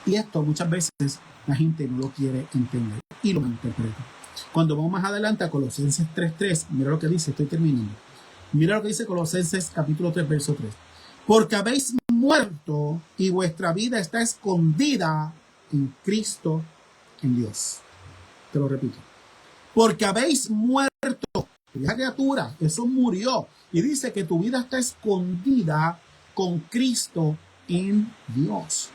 Speaker 1: Y esto muchas veces la gente no lo quiere entender y lo malinterpreta. Cuando vamos más adelante a Colosenses 3:3, mira lo que dice, estoy terminando. Mira lo que dice Colosenses capítulo 3, verso 3. Porque habéis muerto y vuestra vida está escondida en Cristo, en Dios. Te lo repito. Porque habéis muerto. Esa criatura, eso murió. Y dice que tu vida está escondida con Cristo en Dios.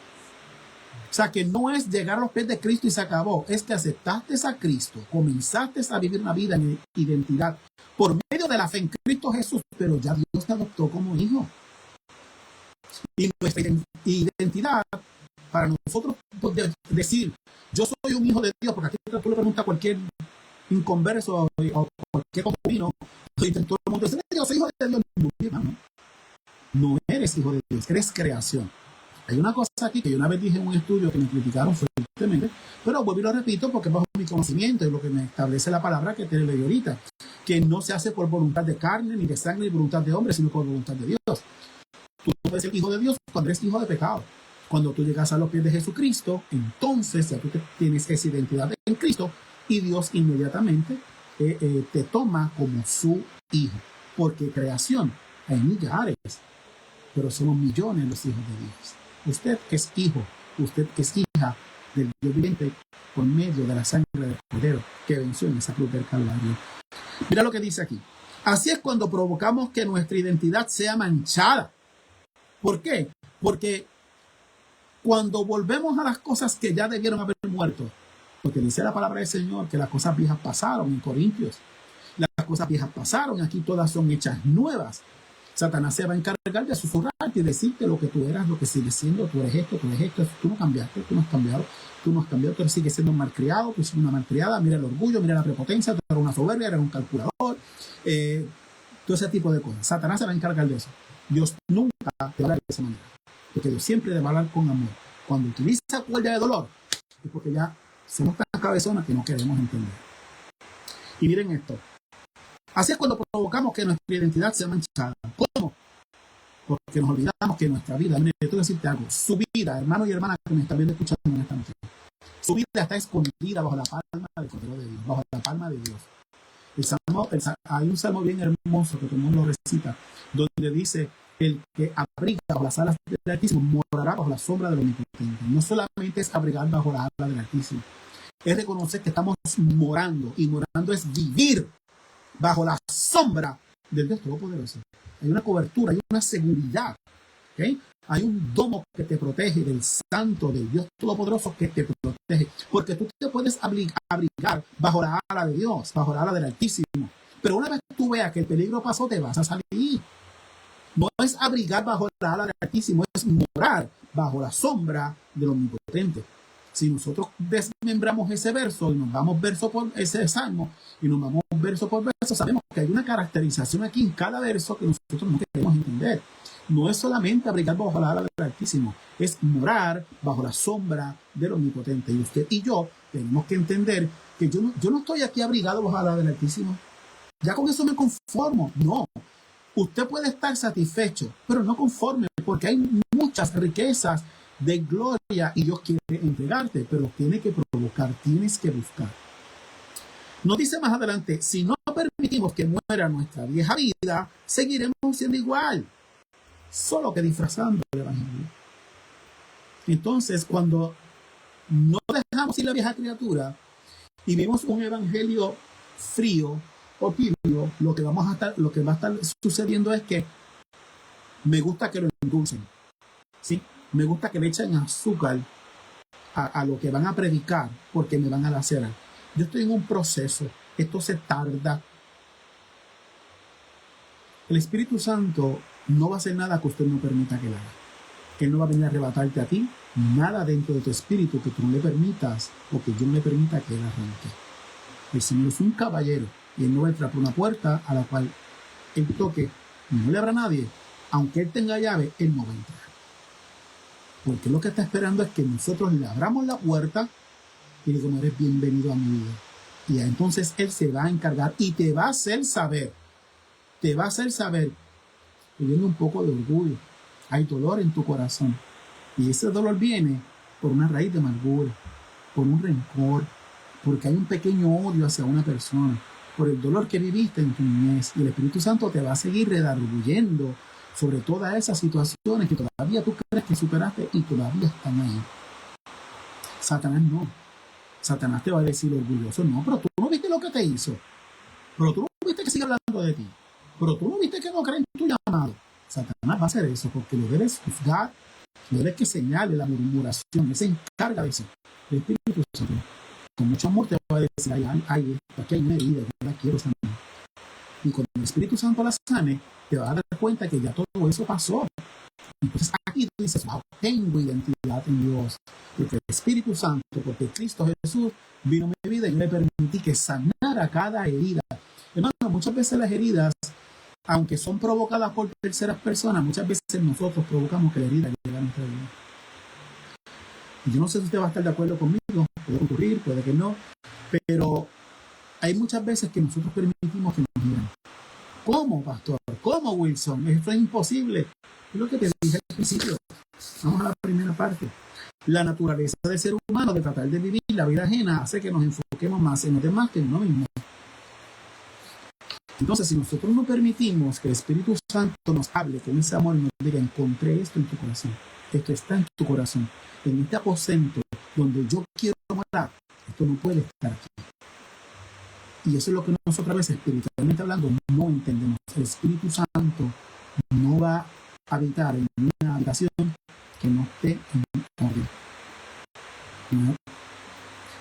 Speaker 1: O sea, que no es llegar a los pies de Cristo y se acabó. Es que aceptaste a Cristo, comenzaste a vivir una vida en identidad por medio de la fe en Cristo Jesús, pero ya Dios te adoptó como hijo. Y nuestra identidad, para nosotros decir, yo soy un hijo de Dios, porque aquí tú le preguntas a cualquier inconverso o cualquier concubino, todo el mundo dice, yo soy hijo de Dios. No eres hijo de Dios, eres creación. Hay una cosa aquí que yo una vez dije en un estudio que me criticaron fuertemente, pero vuelvo y lo repito porque bajo mi conocimiento es lo que me establece la palabra que te leí ahorita, que no se hace por voluntad de carne, ni de sangre, ni voluntad de hombre, sino por voluntad de Dios. Tú puedes ser hijo de Dios cuando eres hijo de pecado. Cuando tú llegas a los pies de Jesucristo, entonces ya tú tienes esa identidad en Cristo y Dios inmediatamente te toma como su hijo. porque creación hay millares, pero somos millones los hijos de Dios. Usted es hijo, usted es hija del Dios viviente por medio de la sangre del Cordero que venció en esa cruz del Calvario. Mira lo que dice aquí. Así es cuando provocamos que nuestra identidad sea manchada. ¿Por qué? Porque cuando volvemos a las cosas que ya debieron haber muerto, porque dice la palabra del Señor que las cosas viejas pasaron en Corintios, las cosas viejas pasaron, aquí todas son hechas nuevas. Satanás se va a encargar de susurrarte y decirte lo que tú eras, lo que sigues siendo, tú eres esto, tú no cambiaste, tú no has cambiado, tú sigues siendo un malcriado, tú eres una malcriada, mira el orgullo, mira la prepotencia, tú eres una soberbia, eres un calculador, todo ese tipo de cosas. Satanás se va a encargar de eso. Dios nunca te va a hablar de esa manera, porque Dios siempre te va a hablar con amor. Cuando utiliza cuerda de dolor, es porque ya somos tan cabezonas que no queremos entender. Y miren esto. Así es cuando provocamos que nuestra identidad sea manchada. ¿Cómo? Porque nos olvidamos que nuestra vida, mire, tengo que decirte algo, su vida, hermano y hermana que me están viendo escuchando en esta noche, su vida está escondida bajo la palma del Cordero de Dios, bajo la palma de Dios. Hay un salmo bien hermoso que todo el mundo lo recita, donde dice, el que abriga bajo las alas del Altísimo morará bajo la sombra del Omnipotente. No solamente es abrigar bajo las alas del Altísimo, es reconocer que estamos morando, y morando es vivir bajo la sombra del Dios Todopoderoso. Hay una cobertura, hay una seguridad, ¿okay? Hay un domo que te protege del Santo, del Dios Todopoderoso que te protege, porque tú te puedes abrigar bajo la ala de Dios, bajo la ala del Altísimo, pero una vez que tú veas que el peligro pasó, te vas a salir. No es abrigar bajo la ala del Altísimo, es morar bajo la sombra del Omnipotente. Si nosotros desmembramos ese verso y nos vamos verso por ese salmo y nos vamos verso por verso, sabemos que hay una caracterización aquí en cada verso que nosotros no queremos entender. No es solamente abrigar bajo la ala del Altísimo, es morar bajo la sombra del Omnipotente. Y usted y yo tenemos que entender que yo no estoy aquí abrigado bajo la ala del Altísimo. Ya con eso me conformo. No. Usted puede estar satisfecho, pero no conforme, porque hay muchas riquezas de gloria y Dios quiere entregarte, pero tiene que provocar, tienes que buscar. Nos dice más adelante, si no permitimos que muera nuestra vieja vida, seguiremos siendo igual, solo que disfrazando el evangelio. Entonces, cuando no dejamos ir la vieja criatura y vemos un evangelio frío o tibio, lo que va a estar sucediendo es que me gusta que lo endulcen, ¿sí? Me gusta que le echen azúcar a lo que van a predicar porque me van a lacerar. Yo estoy en un proceso, esto se tarda. El Espíritu Santo no va a hacer nada que usted no permita que lo haga. Él no va a venir a arrebatarte a ti nada dentro de tu espíritu que tú no le permitas o que yo no le permita que él arranque. El Señor es un caballero y él no va a entrar por una puerta a la cual él toque y no le habrá nadie. Aunque él tenga llave, él no va a entrar. Porque lo que está esperando es que nosotros le abramos la puerta y le digamos, eres bienvenido a mi vida. Y entonces él se va a encargar y te va a hacer saber, que viene un poco de orgullo. Hay dolor en tu corazón. Y ese dolor viene por una raíz de amargura, por un rencor, porque hay un pequeño odio hacia una persona, por el dolor que viviste en tu niñez. Y el Espíritu Santo te va a seguir redarguyendo sobre todas esas situaciones que todavía tú crees que superaste y todavía están ahí. Satanás no. Satanás te va a decir orgulloso, no, pero tú no viste lo que te hizo. Pero tú no viste que sigue hablando de ti. Pero tú no viste que no cree en tu llamado. Satanás va a hacer eso porque lo debes juzgar, lo debes que señale la murmuración. Él se encarga de eso. El Espíritu Santo, con mucho amor, te va a decir, aquí hay una herida, yo la quiero sanar. Y cuando el Espíritu Santo la sane, te vas a dar cuenta que ya todo eso pasó. Entonces aquí tú dices, wow, tengo identidad en Dios. Porque el Espíritu Santo, porque Cristo Jesús vino a mi vida y yo le permití que sanara cada herida. Hermano, muchas veces las heridas, aunque son provocadas por terceras personas, muchas veces nosotros provocamos que la herida llegue a nuestra vida. Y yo no sé si usted va a estar de acuerdo conmigo, puede ocurrir, puede que no, pero hay muchas veces que nosotros permitimos que nos hieran. ¿Cómo, pastor? ¿Cómo, Wilson? Esto es imposible. Es lo que te dije al principio. Vamos a la primera parte. La naturaleza del ser humano de tratar de vivir la vida ajena hace que nos enfoquemos más en los demás que en uno mismo. Entonces, si nosotros no permitimos que el Espíritu Santo nos hable con ese amor y nos diga, encontré esto en tu corazón, esto está en tu corazón, en este aposento donde yo quiero morar, esto no puede estar aquí. Y eso es lo que nosotros a veces, espiritualmente hablando, no entendemos. El Espíritu Santo no va a habitar en una habitación que no esté en orden. ¿No?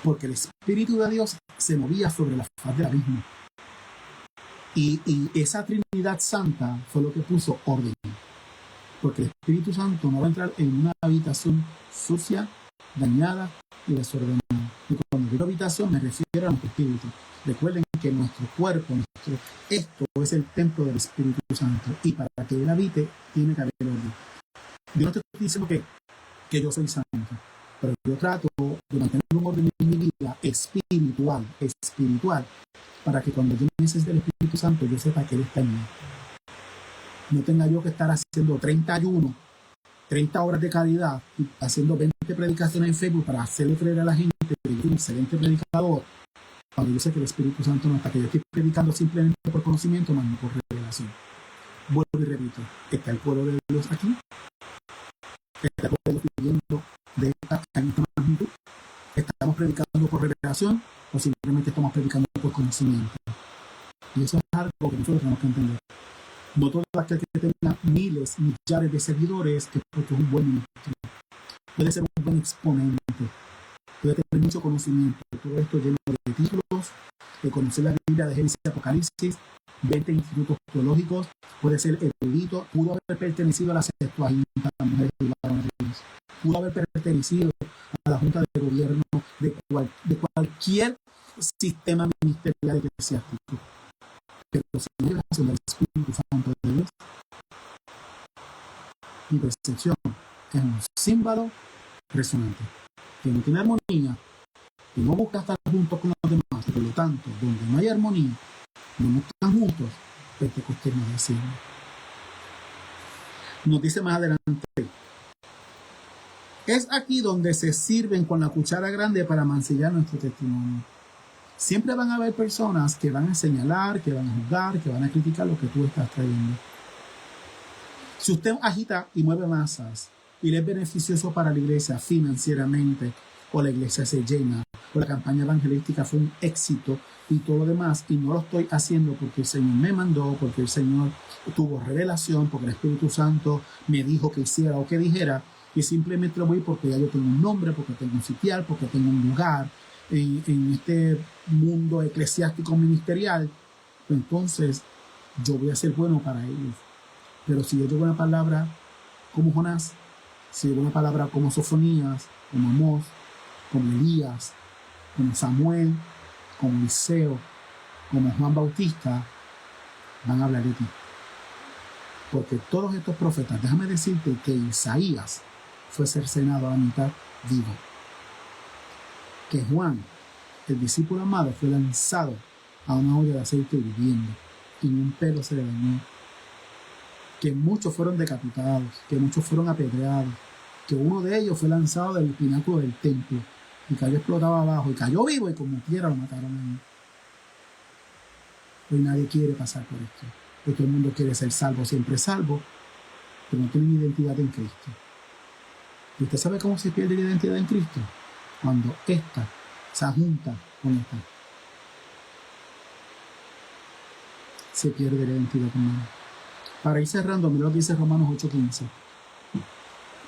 Speaker 1: Porque el Espíritu de Dios se movía sobre la faz del abismo. Y esa Trinidad Santa fue lo que puso orden. Porque el Espíritu Santo no va a entrar en una habitación sucia, dañada y desordenada. Y cuando digo habitación me refiero a nuestro espíritu. Recuerden que nuestro cuerpo, esto es el templo del Espíritu Santo. Y para que Él habite, tiene que haber orden. Yo no te estoy diciendo que yo soy santo, pero yo trato de mantener un orden en mi vida espiritual, para que cuando yo necesite del Espíritu Santo, yo sepa que Él está en mí. No tenga yo que estar haciendo 30 ayunos, 30 horas de caridad, haciendo 20 predicaciones en Facebook para hacerle creer a la gente que yo soy un excelente predicador, cuando yo sé que el Espíritu Santo no está, que yo estoy predicando simplemente por conocimiento, más no por revelación. Vuelvo y repito, ¿está el pueblo de Dios aquí? ¿Está el pueblo viviendo de esta magnitud? ¿Estamos predicando por revelación o simplemente estamos predicando por conocimiento? Y eso es algo que nosotros tenemos que entender. No todo aquel que tenga miles, millares de seguidores es porque es un buen ministro. Puede ser un buen exponente, puede tener mucho conocimiento. Todo esto lleno de títulos, de conocer la Biblia de Génesis y Apocalipsis, 20 institutos teológicos, puede ser erudito, pudo haber pertenecido a la Septuaginta, las mujeres y varones de Dios, pudo haber pertenecido a la Junta de Gobierno de cualquier sistema ministerial eclesiástico. Pero si no hay relación del Espíritu Santo de Dios, mi percepción es un címbalo resonante, que no tiene armonía, que no busca estar juntos con los demás, y por lo tanto, donde no hay armonía, no están juntos, Pentecostés no es sirve. Nos dice más adelante, es aquí donde se sirven con la cuchara grande para mancillar nuestro testimonio. Siempre van a haber personas que van a señalar, que van a juzgar, que van a criticar lo que tú estás trayendo. Si usted agita y mueve masas y le es beneficioso para la iglesia financieramente, o la iglesia se llena, o la campaña evangelística fue un éxito y todo lo demás, y no lo estoy haciendo porque el Señor me mandó, porque el Señor tuvo revelación, porque el Espíritu Santo me dijo que hiciera o que dijera, y simplemente lo voy porque ya yo tengo un nombre, porque tengo un sitial, porque tengo un lugar en este mundo eclesiástico ministerial, entonces yo voy a ser bueno para ellos. Pero si yo llevo una palabra como Jonás, si llevo una palabra como Sofonías, como Amós, como Elías, como Samuel, como Eliseo, como Juan Bautista, van a hablar de ti. Porque todos estos profetas, déjame decirte que Isaías fue cercenado a la mitad vivo. Que Juan, el discípulo amado, fue lanzado a una olla de aceite hirviendo y ni un pelo se le dañó. Que muchos fueron decapitados, que muchos fueron apedreados, que uno de ellos fue lanzado del pináculo del templo y cayó explotado abajo y cayó vivo y como quiera lo mataron ahí. Hoy nadie quiere pasar por esto, porque todo el mundo quiere ser salvo, siempre salvo, pero no tienen identidad en Cristo. ¿Y usted sabe cómo se pierde la identidad en Cristo? Cuando esta se junta con esta. Se pierde la identidad con él. Para ir cerrando, mira lo que dice Romanos 8:15.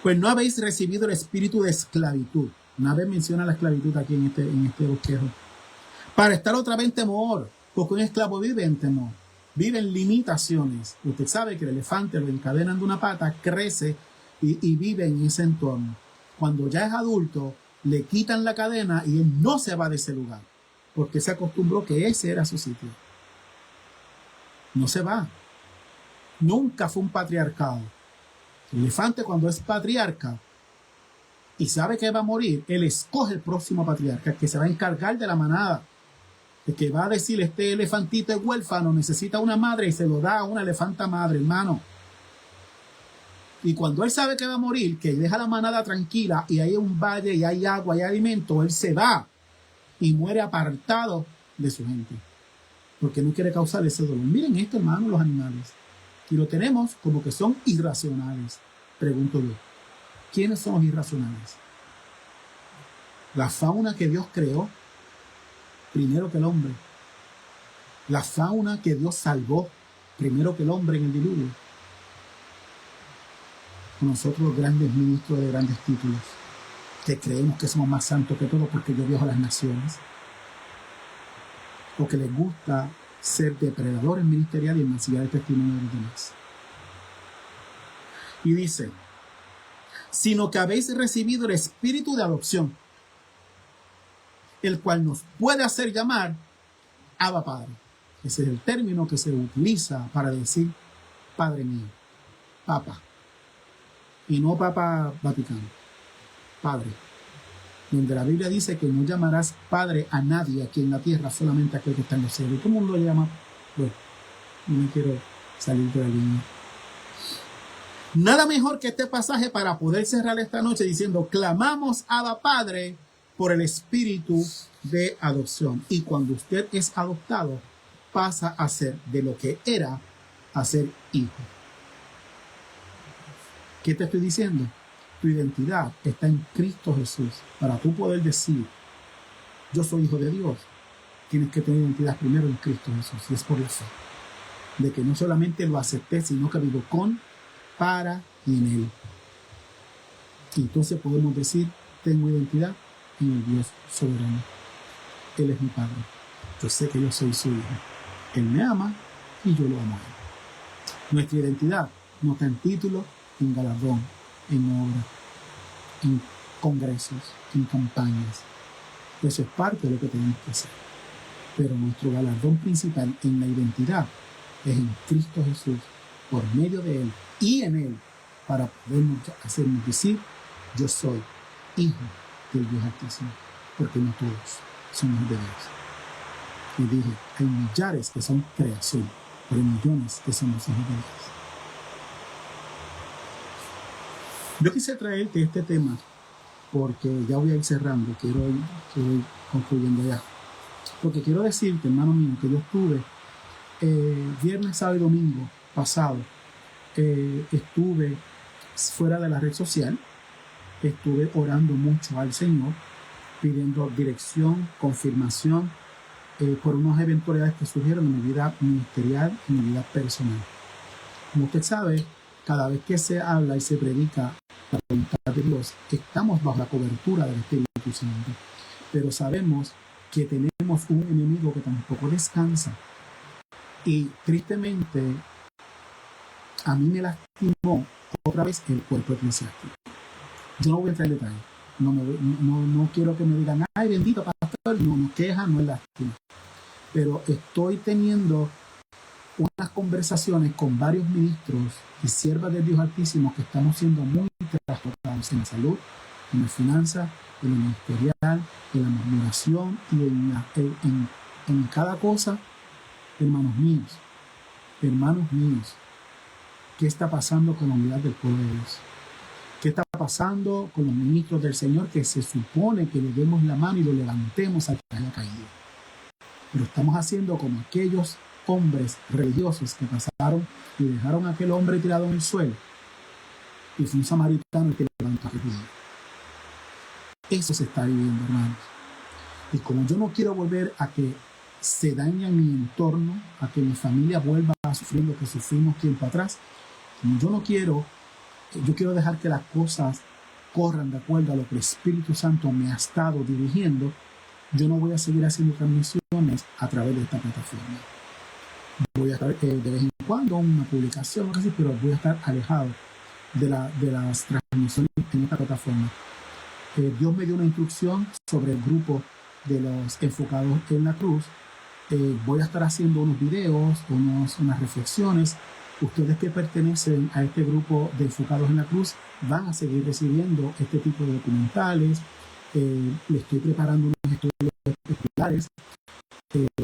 Speaker 1: Pues no habéis recibido el espíritu de esclavitud. Una vez menciona la esclavitud aquí en este bosquejo. Para estar otra vez en temor, porque un esclavo vive en temor. Vive en limitaciones. Usted sabe que el elefante lo encadenan de una pata, crece y vive en ese entorno. Cuando ya es adulto, le quitan la cadena y él no se va de ese lugar, porque se acostumbró que ese era su sitio. No se va. Nunca fue un patriarcado. El elefante, cuando es patriarca y sabe que va a morir, él escoge el próximo patriarca, que se va a encargar de la manada, el que va a decir, este elefantito es huérfano, necesita una madre, y se lo da a una elefanta madre, hermano. Y cuando él sabe que va a morir, que deja la manada tranquila y hay un valle y hay agua y hay alimento, él se va y muere apartado de su gente. porque no quiere causar ese dolor. Miren esto, hermano, los animales. Y lo tenemos como que son irracionales. Pregunto yo, ¿quiénes son los irracionales? La fauna que Dios creó primero que el hombre. La fauna que Dios salvó primero que el hombre en el diluvio. Nosotros los grandes ministros de grandes títulos, que creemos que somos más santos que todos porque yo viajo a las naciones, o que les gusta ser depredadores ministeriales y mancillar el testimonio de los demás. Y dice, sino que habéis recibido el espíritu de adopción, el cual nos puede hacer llamar Abba Padre. Ese es el término que se utiliza para decir Padre mío, Papa. Y no Papa Vaticano, Padre. Donde la Biblia dice que no llamarás Padre a nadie aquí en la tierra, solamente a aquel que está en los cielos. ¿Y todo el mundo lo llama? Bueno, no me quiero salir de la línea. Nada mejor que este pasaje para poder cerrar esta noche diciendo, clamamos Abba Padre por el espíritu de adopción. Y cuando usted es adoptado, pasa a ser de lo que era a ser hijo. ¿Qué te estoy diciendo? Tu identidad está en Cristo Jesús. Para tú poder decir, yo soy hijo de Dios, tienes que tener identidad primero en Cristo Jesús. Y es por la fe. De que no solamente lo acepté, sino que vivo con, para y en Él. Y entonces podemos decir, tengo identidad en el Dios soberano. Él es mi Padre. Yo sé que yo soy su hijo. Él me ama y yo lo amo a Él. Nuestra identidad no está en título, en galardón, en obra, en congresos, en campañas. Eso es parte de lo que tenemos que hacer. Pero nuestro galardón principal en la identidad es en Cristo Jesús, por medio de Él y en Él, para poder hacernos decir, yo soy hijo del Dios Altísimo, porque no todos somos de Dios. Y dije, hay millares que son creación, pero hay millones que somos hijos de Dios. Yo quise traerte este tema porque ya voy a ir cerrando, quiero ir concluyendo ya. Porque quiero decirte, hermano mío, que yo estuve viernes, sábado y domingo pasado, estuve fuera de la red social, estuve orando mucho al Señor, pidiendo dirección, confirmación por unas eventualidades que surgieron en mi vida ministerial y en mi vida personal. Como usted sabe, cada vez que se habla y se predica la voluntad de Dios, estamos bajo la cobertura del Espíritu Santo. Pero sabemos que tenemos un enemigo que tampoco descansa. Y tristemente, a mí me lastimó otra vez el cuerpo eclesiástico. Yo no voy a entrar en detalle. No quiero que me digan, ay, bendito pastor, no queja, no es lástima. Pero estoy teniendo unas conversaciones con varios ministros y siervas de Dios Altísimo que estamos siendo muy trastocados en la salud, en la finanza, en lo ministerial, en la murmuración y en cada cosa. Hermanos míos, ¿qué está pasando con la unidad del pueblo de Dios? ¿Qué está pasando con los ministros del Señor que se supone que le demos la mano y lo levantemos al que haya caído? Pero estamos haciendo como aquellos hombres religiosos que pasaron y dejaron a aquel hombre tirado en el suelo y fue un samaritano el que levantó a aquel judío. Eso se está viviendo, hermanos. Y como yo no quiero volver a que se dañe mi entorno, a que mi familia vuelva a sufrir lo que sufrimos tiempo atrás, yo quiero dejar que las cosas corran de acuerdo a lo que el Espíritu Santo me ha estado dirigiendo. Yo no voy a seguir haciendo transmisiones a través de esta plataforma. Voy a estar de vez en cuando una publicación o algo así, pero voy a estar alejado de las transmisiones en esta plataforma. Dios me dio una instrucción sobre el grupo de los enfocados en la cruz. Voy a estar haciendo unos videos, unas reflexiones. Ustedes que pertenecen a este grupo de enfocados en la cruz van a seguir recibiendo este tipo de documentales. Le estoy preparando unos estudios espectaculares.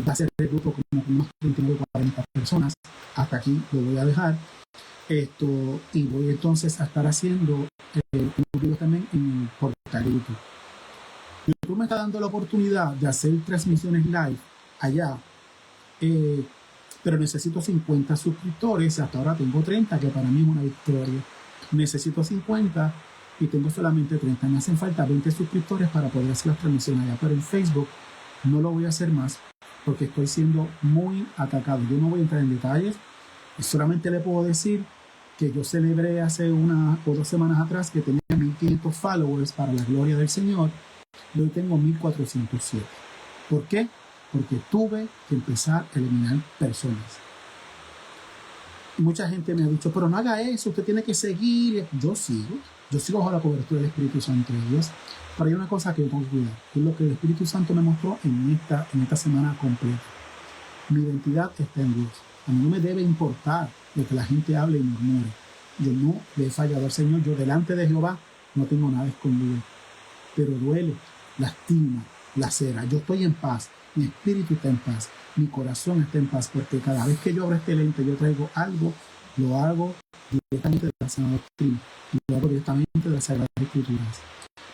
Speaker 1: Va a ser el grupo como unos 39 o 40 personas. Hasta aquí lo voy a dejar. Y voy entonces a estar haciendo unos videos también en el portal de YouTube. YouTube me está dando la oportunidad de hacer transmisiones live allá pero necesito 50 suscriptores. Hasta ahora tengo 30, que para mí es una victoria. Necesito 50 y tengo solamente 30. Me hacen falta 20 suscriptores para poder hacer las transmisiones allá. Pero en Facebook no lo voy a hacer más porque estoy siendo muy atacado. Yo no voy a entrar en detalles. Solamente le puedo decir que yo celebré hace 1 o 2 semanas atrás que tenía 1500 followers para la gloria del Señor. Y hoy tengo 1407. ¿Por qué? Porque tuve que empezar a eliminar personas. Y mucha gente me ha dicho, pero no haga eso, usted tiene que seguir. Yo sigo bajo la cobertura del Espíritu Santo de Dios. Pero hay una cosa que yo tengo que cuidar, que es lo que el Espíritu Santo me mostró en esta semana completa. Mi identidad está en Dios. A mí no me debe importar lo que la gente hable y murmure. Yo no le he fallado al Señor. Yo delante de Jehová no tengo nada escondido. Pero duele, lastima, lacera. Yo estoy en paz. Mi espíritu está en paz. Mi corazón está en paz. Porque cada vez que yo abro este lente, yo traigo algo. Lo hago directamente de la Sana Doctrina. Lo hago directamente de las Sagradas Escrituras.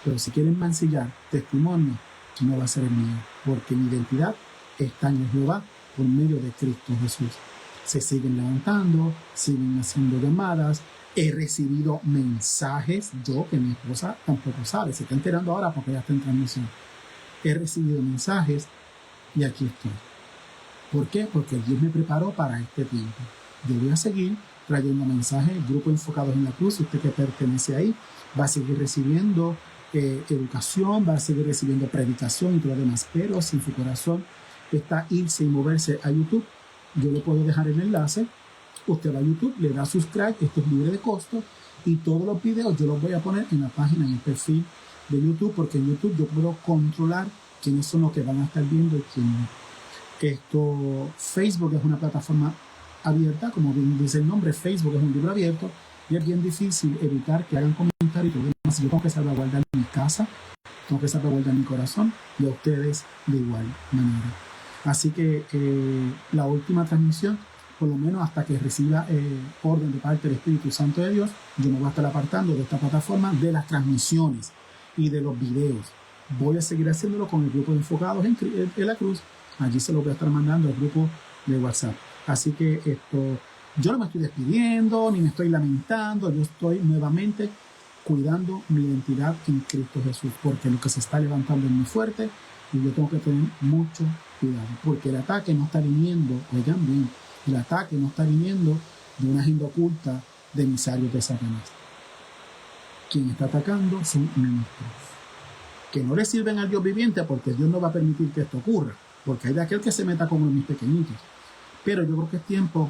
Speaker 1: Pero si quieren mancillar testimonio, no va a ser el mío. Porque mi identidad está en Jehová por medio de Cristo Jesús. Se siguen levantando, siguen haciendo llamadas. He recibido mensajes, yo que mi esposa tampoco sabe, se está enterando ahora porque ya está en transmisión. He recibido mensajes y aquí estoy. ¿Por qué? Porque Dios me preparó para este tiempo. Yo voy a seguir trayendo mensajes, Grupo Enfocados en la Cruz. Usted que pertenece ahí va a seguir recibiendo educación, va a seguir recibiendo predicación y todo lo demás, pero si su corazón está irse y moverse a YouTube, yo le puedo dejar el enlace. Usted va a YouTube, le da subscribe, esto es libre de costo, y todos los videos yo los voy a poner en la página, en el perfil de YouTube, porque en YouTube yo puedo controlar quiénes son los que van a estar viendo y quién no. Facebook es una plataforma abierta, como bien dice el nombre, Facebook es un libro abierto, y es bien difícil evitar que hagan comentarios y todo lo demás. Yo tengo que salvaguardar mi casa, tengo que salvaguardar mi corazón, y a ustedes de igual manera. Así que la última transmisión, por lo menos hasta que reciba orden de parte del Espíritu Santo de Dios, yo me voy a estar apartando de esta plataforma, de las transmisiones y de los videos. Voy a seguir haciéndolo con el grupo de Enfocados en la Cruz. Allí se lo voy a estar mandando al grupo de WhatsApp. Así que yo no me estoy despidiendo ni me estoy lamentando. Yo estoy nuevamente cuidando mi identidad en Cristo Jesús, porque lo que se está levantando es muy fuerte y yo tengo que tener mucho cuidado, porque el ataque no está viniendo, oigan bien, el ataque no está viniendo de una agenda oculta de emisarios de Satanás. Quien está atacando son ministros que no le sirven al Dios viviente, porque Dios no va a permitir que esto ocurra, porque hay de aquel que se meta con mis pequeñitos. Pero yo creo que es tiempo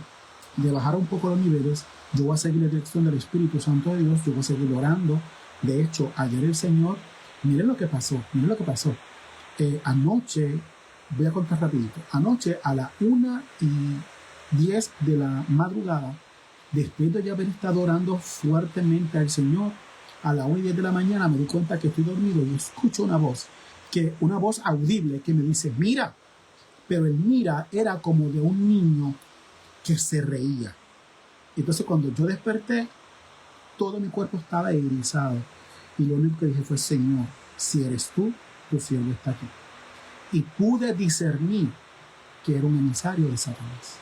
Speaker 1: de bajar un poco los niveles. Yo voy a seguir la dirección del Espíritu Santo de Dios, yo voy a seguir orando. De hecho, ayer el Señor, miren lo que pasó. Anoche, voy a contar rapidito, anoche a las 1:10 de la madrugada, después de ya haber estado orando fuertemente al Señor, a las 1:10 de la mañana me di cuenta que estoy dormido y escucho una voz audible que me dice, mira. Pero el mira era como de un niño que se reía. Entonces cuando yo desperté, todo mi cuerpo estaba erizado. Y lo único que dije fue, Señor, si eres tú, tu siervo está aquí. Y pude discernir que era un emisario de Satanás.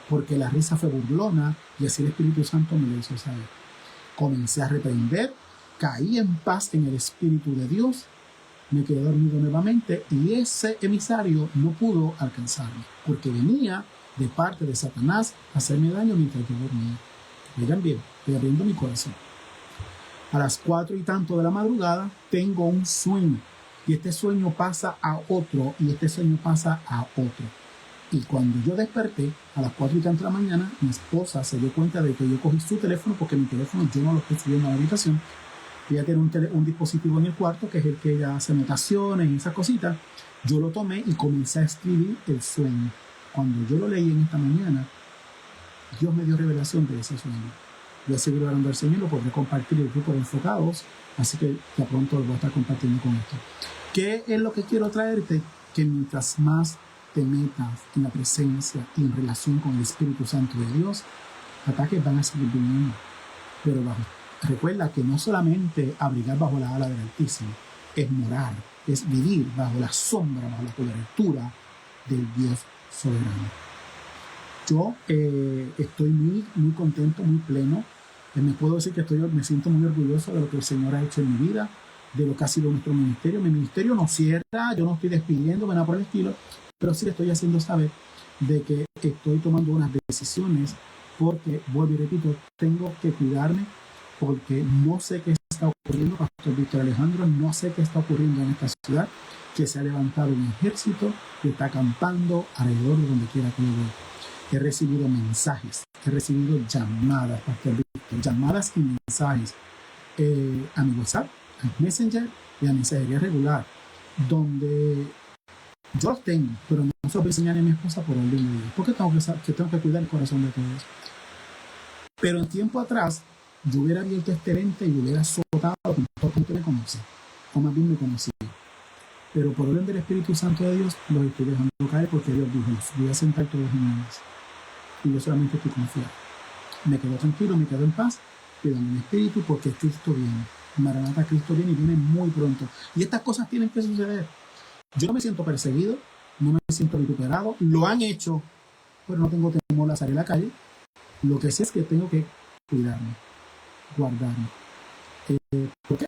Speaker 1: Porque la risa fue burlona y así el Espíritu Santo me lo hizo saber. Comencé a reprender, caí en paz en el Espíritu de Dios, me quedé dormido nuevamente y ese emisario no pudo alcanzarme porque venía de parte de Satanás a hacerme daño mientras yo dormía. Oigan bien, estoy abriendo mi corazón. A las 4 y tanto de la madrugada tengo un sueño y este sueño pasa a otro y este sueño pasa a otro. Y cuando yo desperté a las 4 y tanto de la mañana, mi esposa se dio cuenta de que yo cogí su teléfono, porque mi teléfono yo no lo estoy subiendo a la habitación. Ella tiene un dispositivo en el cuarto que es el que ella hace anotaciones y esas cositas. Yo lo tomé y comencé a escribir el sueño. Cuando yo lo leí en esta mañana, Dios me dio revelación de ese sueño. Voy a seguir orando al Señor, lo podré compartir en el grupo de Enfocados, así que ya pronto lo voy a estar compartiendo con esto. ¿Qué es lo que quiero traerte? Que mientras más te metas en la presencia y en relación con el Espíritu Santo de Dios, ataques van a seguir viniendo, pero recuerda que no solamente abrigar bajo la ala del Altísimo, es morar, es vivir bajo la sombra, bajo la cobertura del Dios soberano. Yo estoy muy, muy contento, muy pleno. Me puedo decir que me siento muy orgulloso de lo que el Señor ha hecho en mi vida, de lo que ha sido nuestro ministerio. Mi ministerio no cierra, yo no estoy despidiéndome, nada por el estilo, pero sí le estoy haciendo saber de que estoy tomando unas decisiones porque, vuelvo y repito, tengo que cuidarme porque no sé qué está ocurriendo, Pastor Víctor Alejandro, no sé qué está ocurriendo en esta ciudad, que se ha levantado un ejército que está acampando alrededor de donde quiera que yo voy. He recibido mensajes, he recibido llamadas, Pastor Víctor, llamadas y mensajes a mi WhatsApp, a mi Messenger y a mi mensajería regular, donde yo los tengo, pero no se los voy a enseñar a mi esposa por orden de Dios, porque tengo que cuidar el corazón de todos. Pero en tiempo atrás, yo hubiera abierto este ente y hubiera azotado con todo el que me conoce, o más bien me conocía. Pero por orden del Espíritu Santo de Dios, los estoy dejando caer porque Dios dijo, voy a sentar todos en ellos. Y yo solamente estoy confiado. Me quedo tranquilo, me quedo en paz, cuidando mi espíritu porque Cristo viene. Maranata, Cristo viene y viene muy pronto. Y estas cosas tienen que suceder. Yo no me siento perseguido, no me siento vituperado. Lo han hecho, pero no tengo temor a salir a la calle. Lo que sí es que tengo que cuidarme, guardarme. ¿Por qué?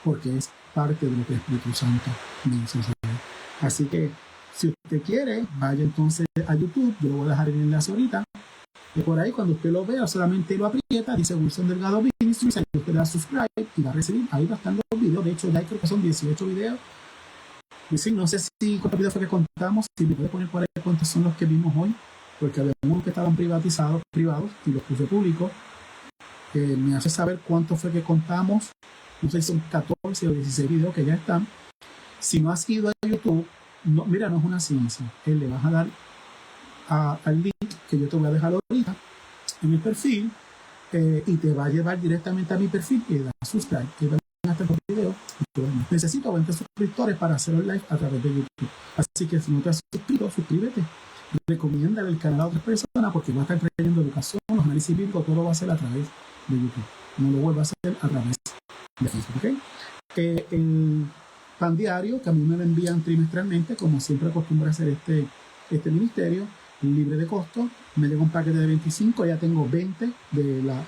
Speaker 1: Porque es parte de lo que el Espíritu Santo me hizo saber. Así que, si usted quiere, vaya entonces a YouTube. Yo le voy a dejar el enlace ahorita. Y por ahí, cuando usted lo vea, solamente lo aprieta, dice Wilson Delgado Ministries, ahí usted le da subscribe y va a recibir, ahí va a estar los videos. De hecho, ya creo que son 18 videos. Y sí, no sé si cuántos videos fue que contamos, si me puede poner por ahí cuántos son los que vimos hoy, porque había unos que estaban privados, y los puse públicos. Me hace saber cuánto fue que contamos. No sé si son 14 o 16 videos que ya están. Si no has ido a YouTube, no, mira, no es una ciencia. Él le vas a dar al link que yo te voy a dejar ahorita en el perfil y te va a llevar directamente a mi perfil y le das subscribe. Y van a estar los videos. Necesito 20 suscriptores para hacer el live a través de YouTube. Así que si no te has suscrito, suscríbete. Recomiéndale el canal a otras personas porque va a estar trayendo educación, los análisis bíblicos, todo lo va a hacer a través de YouTube. No lo vuelva a hacer a través de Facebook. ¿Okay? El pan diario que a mí me lo envían trimestralmente, como siempre acostumbra hacer este ministerio, libre de costo. Me llega un paquete de 25, ya tengo 20 de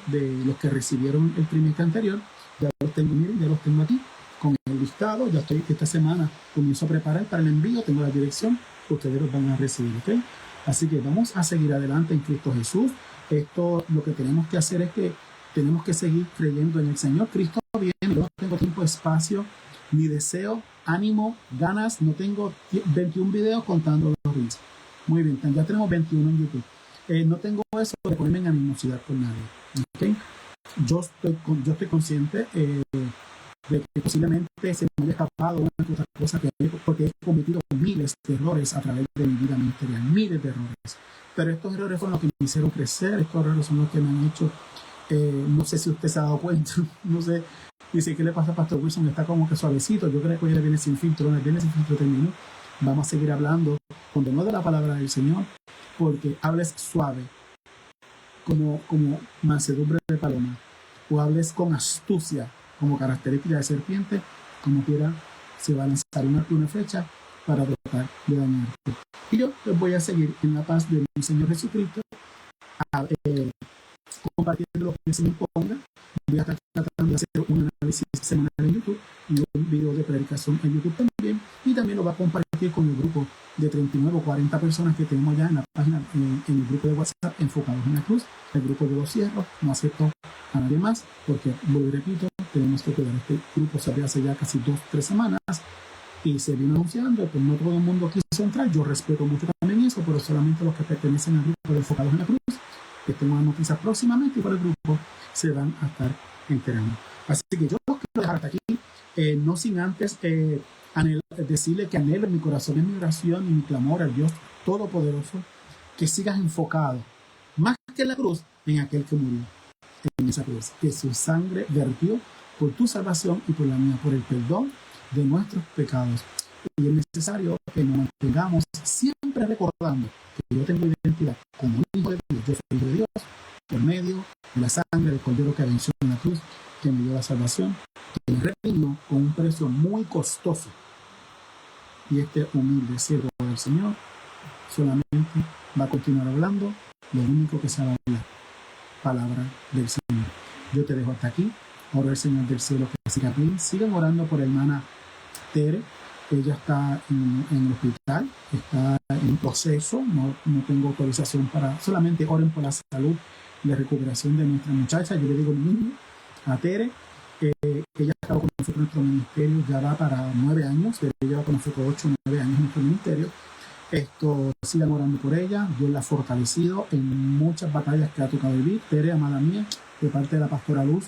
Speaker 1: los que recibieron el trimestre anterior. Ya los tengo, miren, ya los tengo aquí con el listado. Ya estoy, esta semana comienzo a preparar para el envío, tengo la dirección, ustedes los van a recibir, ¿ok? Así que vamos a seguir adelante en Cristo Jesús. Esto, lo que tenemos que hacer es que tenemos que seguir creyendo en el Señor. Cristo viene, yo no tengo tiempo, espacio, ni deseo, ánimo, ganas, no tengo 21 videos contando los reels. Muy bien, ya tenemos 21 en YouTube. No tengo eso de ponerme en animosidad con nadie. ¿Okay? Yo estoy consciente de que posiblemente se me haya escapado una que otra cosa porque he cometido miles de errores a través de mi vida ministerial, miles de errores. Pero estos errores fueron los que me hicieron crecer, estos errores son los que me han hecho, no sé si usted se ha dado cuenta, no sé, dice, ¿qué le pasa a Pastor Wilson? Está como que suavecito, yo creo que hoy le viene sin filtro, el viene sin filtro terminó. Vamos a seguir hablando con de la palabra del Señor, porque hables suave, como mansedumbre de paloma, o hables con astucia, como característica de serpiente, como quiera, se va a lanzar una flecha para tratar de dañarte. Y yo les voy a seguir en la paz de mi Señor Jesucristo, compartiendo lo que el Señor ponga. Voy a estar tratando de hacer un análisis semanal en YouTube y un video de predicación en YouTube también. Y también lo va a compartir con el grupo de 39 o 40 personas que tenemos ya en la página, en el grupo de WhatsApp enfocados en la cruz. El grupo de los cierros, no acepto a nadie más porque, vuelvo y repito, tenemos que cuidar. Este grupo se abrió hace ya casi 2-3 semanas y se vino anunciando, pues no todo el mundo quiso entrar. Yo respeto mucho también eso, pero solamente los que pertenecen al grupo de enfocados en la cruz, que tengo las noticias próximamente y por el grupo se van a estar enterando. Así que yo los quiero dejar hasta aquí, no sin antes decirle que anhelo en mi corazón, en mi oración y mi clamor al Dios Todopoderoso, que sigas enfocado, más que en la cruz, en aquel que murió en esa cruz, que su sangre vertió por tu salvación y por la mía, por el perdón de nuestros pecados. Y es necesario que nos mantengamos siempre recordando que yo tengo identidad como hijo de Dios. Yo soy hijo de Dios por medio de la sangre del Cordero que venció en la cruz, que me dio la salvación, que me redimió con un precio muy costoso. Y este humilde siervo del Señor solamente va a continuar hablando lo único que sabe hablar, palabra del Señor. Yo te dejo hasta aquí. Oro al Señor del cielo que siga bien. Sigan orando por la hermana Tere. Ella está en el hospital, está en un proceso, no tengo autorización para, solamente oren por la salud y la recuperación de nuestra muchacha. Yo le digo niño a Tere, ella ha estado con nosotros en nuestro ministerio, ya va para 9 años, ella va con nosotros 8 o 9 años en nuestro ministerio. Sigan orando por ella. Dios la ha fortalecido en muchas batallas que ha tocado vivir. Tere, amada mía, de parte de la pastora Luz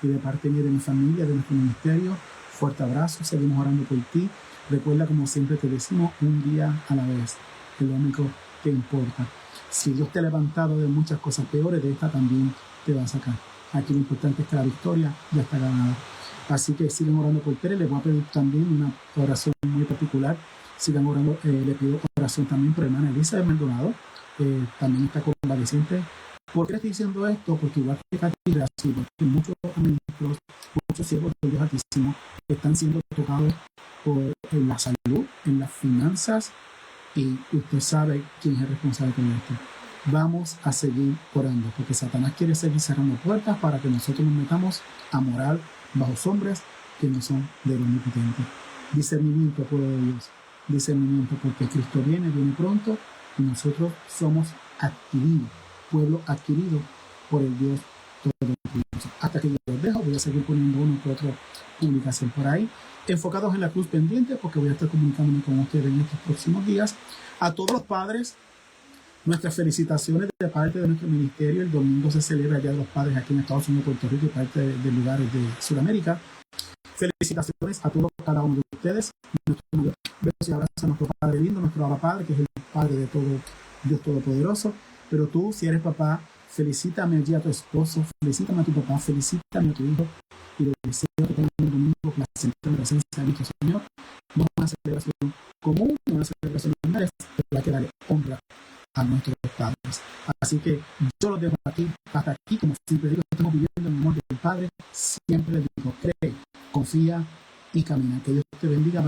Speaker 1: y de parte mía, de mi familia, de nuestro ministerio, fuerte abrazo, seguimos orando por ti. Recuerda, como siempre te decimos, un día a la vez, es lo único que importa. Si Dios te ha levantado de muchas cosas peores, de esta también te va a sacar. Aquí lo importante es que la victoria ya está ganada. Así que sigan orando por Tere. Les voy a pedir también una oración muy particular. Sigan orando, le pido oración también por hermana Elizabeth Maldonado, también está convaleciente. ¿Por qué estoy diciendo esto? Porque igual que Katy Gracie, muchos ministros, muchos siervos de Dios Altísimo están siendo tocados en la salud, en las finanzas, y usted sabe quién es el responsable de esto. Vamos a seguir orando, porque Satanás quiere seguir cerrando puertas para que nosotros nos metamos a morar bajo sombras que no son del Omnipotente. Discernimiento, pueblo de Dios. Discernimiento, porque Cristo viene pronto y nosotros somos adquiridos, pueblo adquirido por el Dios Todopoderoso. Hasta que yo los dejo, voy a seguir poniendo una que otra publicación por ahí, enfocados en la cruz pendiente, porque voy a estar comunicándome con ustedes en estos próximos días. A todos los padres, nuestras felicitaciones de parte de nuestro ministerio. El domingo se celebra el Día de los Padres aquí en Estados Unidos, Puerto Rico y parte de lugares de Sudamérica. Felicitaciones a todos, cada uno de ustedes. Nuestro beso y abrazo a nuestro Padre lindo, nuestro Abba Padre, que es el Padre de todo Dios Todopoderoso. Pero tú, si eres papá, felicítame allí a tu esposo, felicítame a tu papá, felicítame a tu hijo, y le deseo que tengan un domingo placentero en presencia de nuestro Señor. No es una celebración común, no es una celebración normal, pero hay que darle honra a nuestros padres. Así que yo los dejo aquí, hasta aquí, como siempre digo, estamos viviendo en el amor del Padre. Siempre les digo, cree, confía y camina. Que Dios te bendiga.